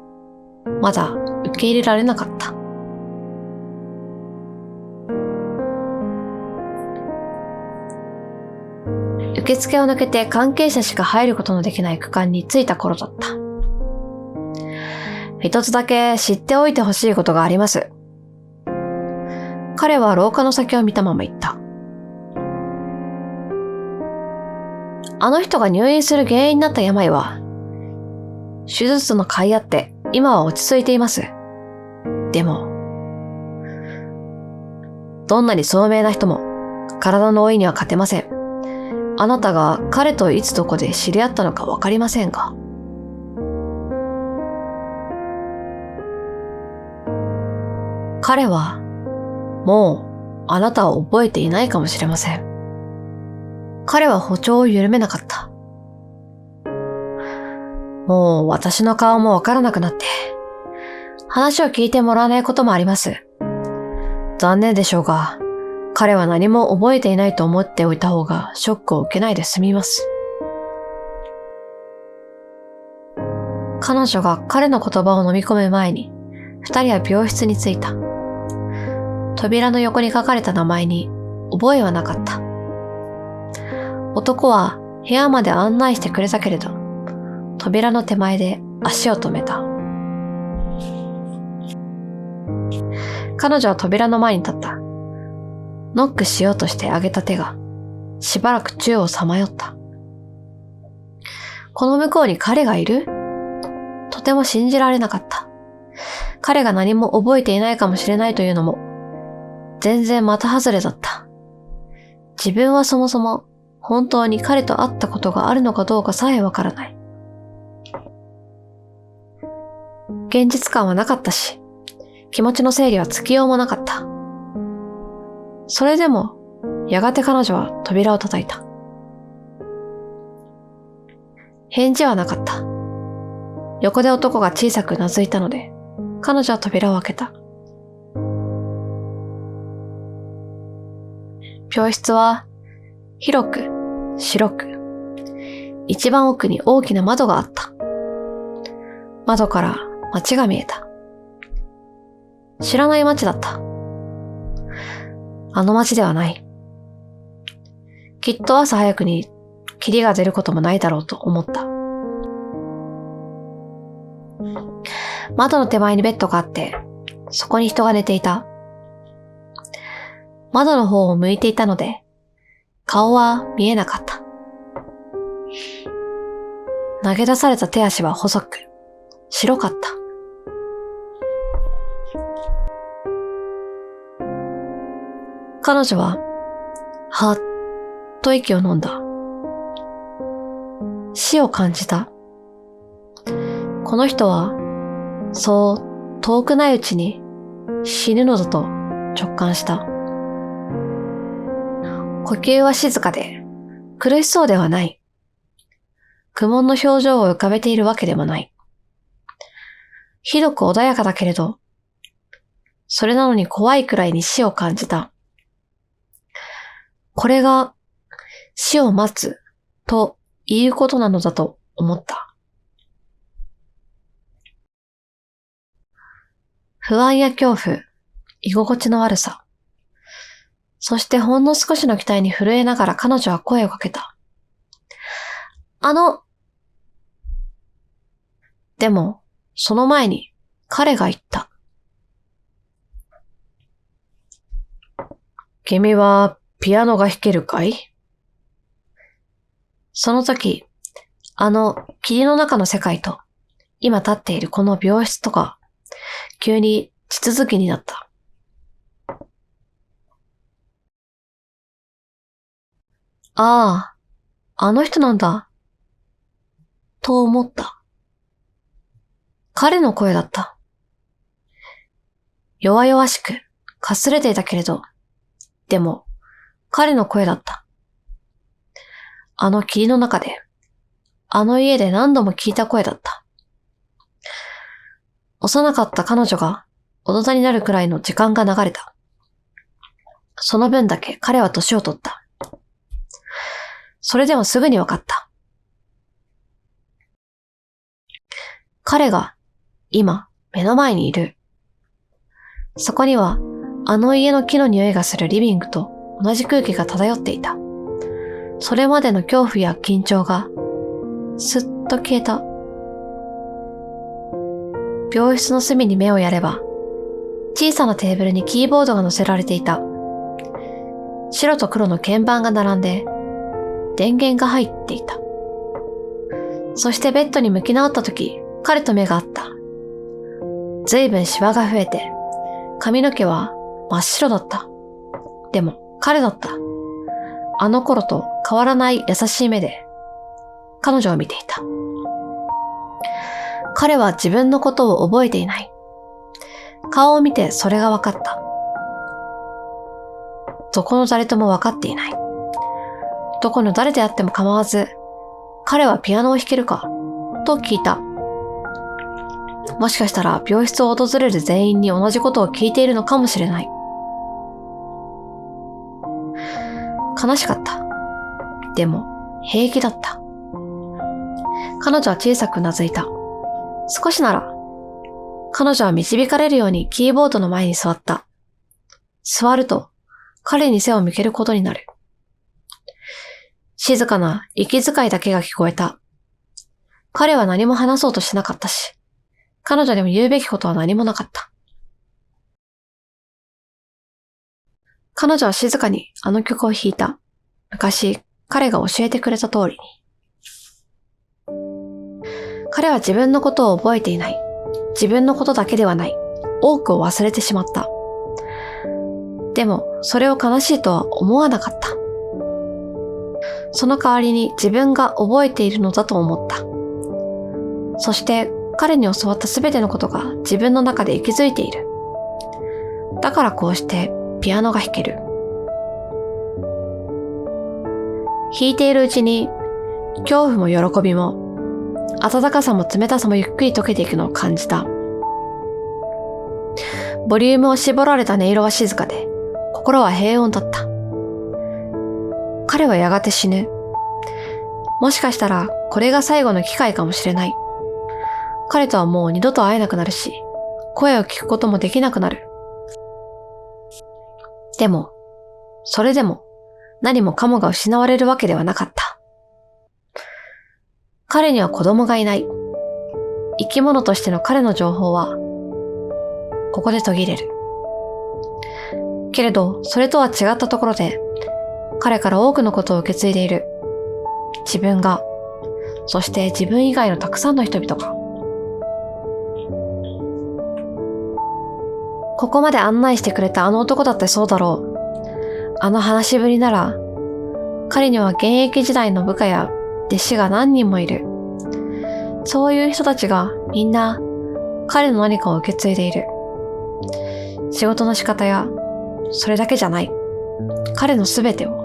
まだ受け入れられなかった。受付を抜けて関係者しか入ることのできない区間に着いた頃だった。一つだけ知っておいてほしいことがあります。彼は廊下の先を見たまま言った。あの人が入院する原因になった病は、手術の甲斐あって今は落ち着いています。でも、どんなに聡明な人も体の老いには勝てません。あなたが彼といつどこで知り合ったのかわかりませんが。彼はもうあなたを覚えていないかもしれません。彼は歩調を緩めなかった。もう私の顔もわからなくなって、話を聞いてもらわないこともあります。残念でしょうが、彼は何も覚えていないと思っておいた方がショックを受けないで済みます。彼女が彼の言葉を飲み込む前に、二人は病室に着いた。扉の横に書かれた名前に覚えはなかった。男は部屋まで案内してくれたけれど、扉の手前で足を止めた。彼女は扉の前に立った。ノックしようとして上げた手が、しばらく宙をさまよった。この向こうに彼がいる？とても信じられなかった。彼が何も覚えていないかもしれないというのも、全然的外れだった。自分はそもそも本当に彼と会ったことがあるのかどうかさえわからない。現実感はなかったし、気持ちの整理はつきようもなかった。それでも、やがて彼女は扉を叩いた。返事はなかった。横で男が小さくうなずいたので、彼女は扉を開けた。病室は、広く、白く、一番奥に大きな窓があった。窓から街が見えた。知らない街だった。あの街ではない。きっと朝早くに霧が出ることもないだろうと思った。窓の手前にベッドがあって、そこに人が寝ていた。窓の方を向いていたので、顔は見えなかった。投げ出された手足は細く、白かった。彼女は、はっと息を飲んだ。死を感じた。この人は、そう遠くないうちに死ぬのだと直感した。呼吸は静かで、苦しそうではない。苦悶の表情を浮かべているわけでもない。ひどく穏やかだけれど、それなのに怖いくらいに死を感じた。これが死を待つということなのだと思った。不安や恐怖、居心地の悪さ。そしてほんの少しの期待に震えながら彼女は声をかけた。でも、その前に彼が言った。君はピアノが弾けるかい？その時、霧の中の世界と、今立っているこの病室とか、急に地続きになった。ああ、あの人なんだ。と思った。彼の声だった。弱々しく、かすれていたけれど、でも、彼の声だった。あの霧の中で、あの家で何度も聞いた声だった。幼かった彼女が大人になるくらいの時間が流れた。その分だけ彼は年を取った。それでもすぐにわかった。彼が今目の前にいる。そこにはあの家の木の匂いがするリビングと同じ空気が漂っていた。それまでの恐怖や緊張がすっと消えた。病室の隅に目をやれば、小さなテーブルにキーボードが載せられていた。白と黒の鍵盤が並んで、電源が入っていた。そしてベッドに向き直った時、彼と目が合った。ずいぶんシワが増えて、髪の毛は真っ白だった。でも彼だった。あの頃と変わらない優しい目で彼女を見ていた。彼は自分のことを覚えていない。顔を見てそれが分かった。どこの誰とも分かっていない。どこの誰であっても構わず、彼はピアノを弾けるかと聞いた。もしかしたら病室を訪れる全員に同じことを聞いているのかもしれない。悲しかった。でも平気だった。彼女は小さくうなずいた。少しなら。彼女は導かれるようにキーボードの前に座った。座ると彼に背を向けることになる。静かな息遣いだけが聞こえた。彼は何も話そうとしなかったし、彼女にも言うべきことは何もなかった。彼女は静かにあの曲を弾いた。昔、彼が教えてくれた通りに。彼は自分のことを覚えていない。自分のことだけではない。多くを忘れてしまった。でも、それを悲しいとは思わなかった。その代わりに自分が覚えているのだと思った。そして彼に教わったすべてのことが自分の中で息づいている。だからこうしてピアノが弾ける。弾いているうちに恐怖も喜びも温かさも冷たさもゆっくり溶けていくのを感じた。ボリュームを絞られた音色は静かで心は平穏だった。彼はやがて死ぬ。もしかしたらこれが最後の機会かもしれない。彼とはもう二度と会えなくなるし、声を聞くこともできなくなる。でも、それでも何もかもが失われるわけではなかった。彼には子供がいない。生き物としての彼の情報は、ここで途切れる。けれど、それとは違ったところで、彼から多くのことを受け継いでいる。自分が、そして自分以外のたくさんの人々が。ここまで案内してくれたあの男だってそうだろう。あの話しぶりなら、彼には現役時代の部下や弟子が何人もいる。そういう人たちがみんな彼の何かを受け継いでいる。仕事の仕方や、それだけじゃない。彼のすべてを。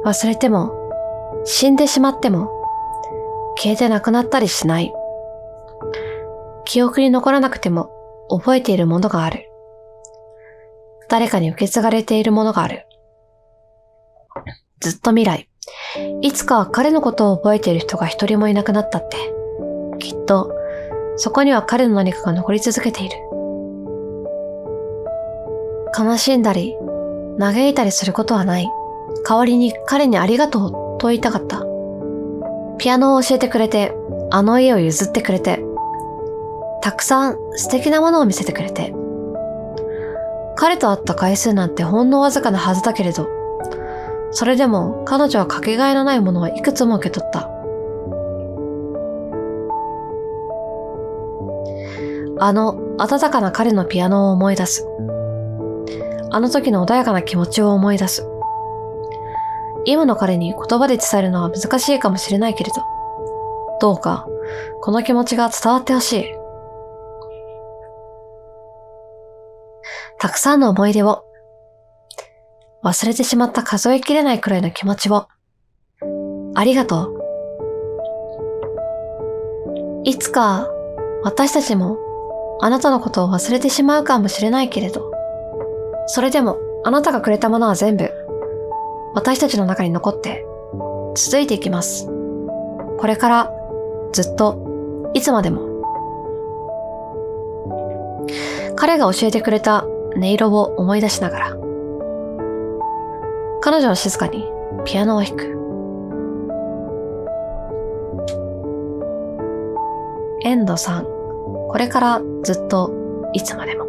忘れても、死んでしまっても、消えてなくなったりしない。記憶に残らなくても覚えているものがある。誰かに受け継がれているものがある。ずっと未来、いつかは彼のことを覚えている人が一人もいなくなったって、きっとそこには彼の何かが残り続けている。悲しんだり、嘆いたりすることはない。代わりに彼にありがとうと言いたかった。ピアノを教えてくれて、あの家を譲ってくれて、たくさん素敵なものを見せてくれて。彼と会った回数なんてほんのわずかなはずだけれど、それでも彼女はかけがえのないものをいくつも受け取った。あの温かな彼のピアノを思い出す。あの時の穏やかな気持ちを思い出す。今の彼に言葉で伝えるのは難しいかもしれないけれど、どうかこの気持ちが伝わってほしい。たくさんの思い出を、忘れてしまった数えきれないくらいの気持ちを、ありがとう。いつか私たちもあなたのことを忘れてしまうかもしれないけれど、それでもあなたがくれたものは全部私たちの中に残って続いていきます。これからずっといつまでも。彼が教えてくれた音色を思い出しながら、彼女は静かにピアノを弾く。エンド3、これからずっといつまでも。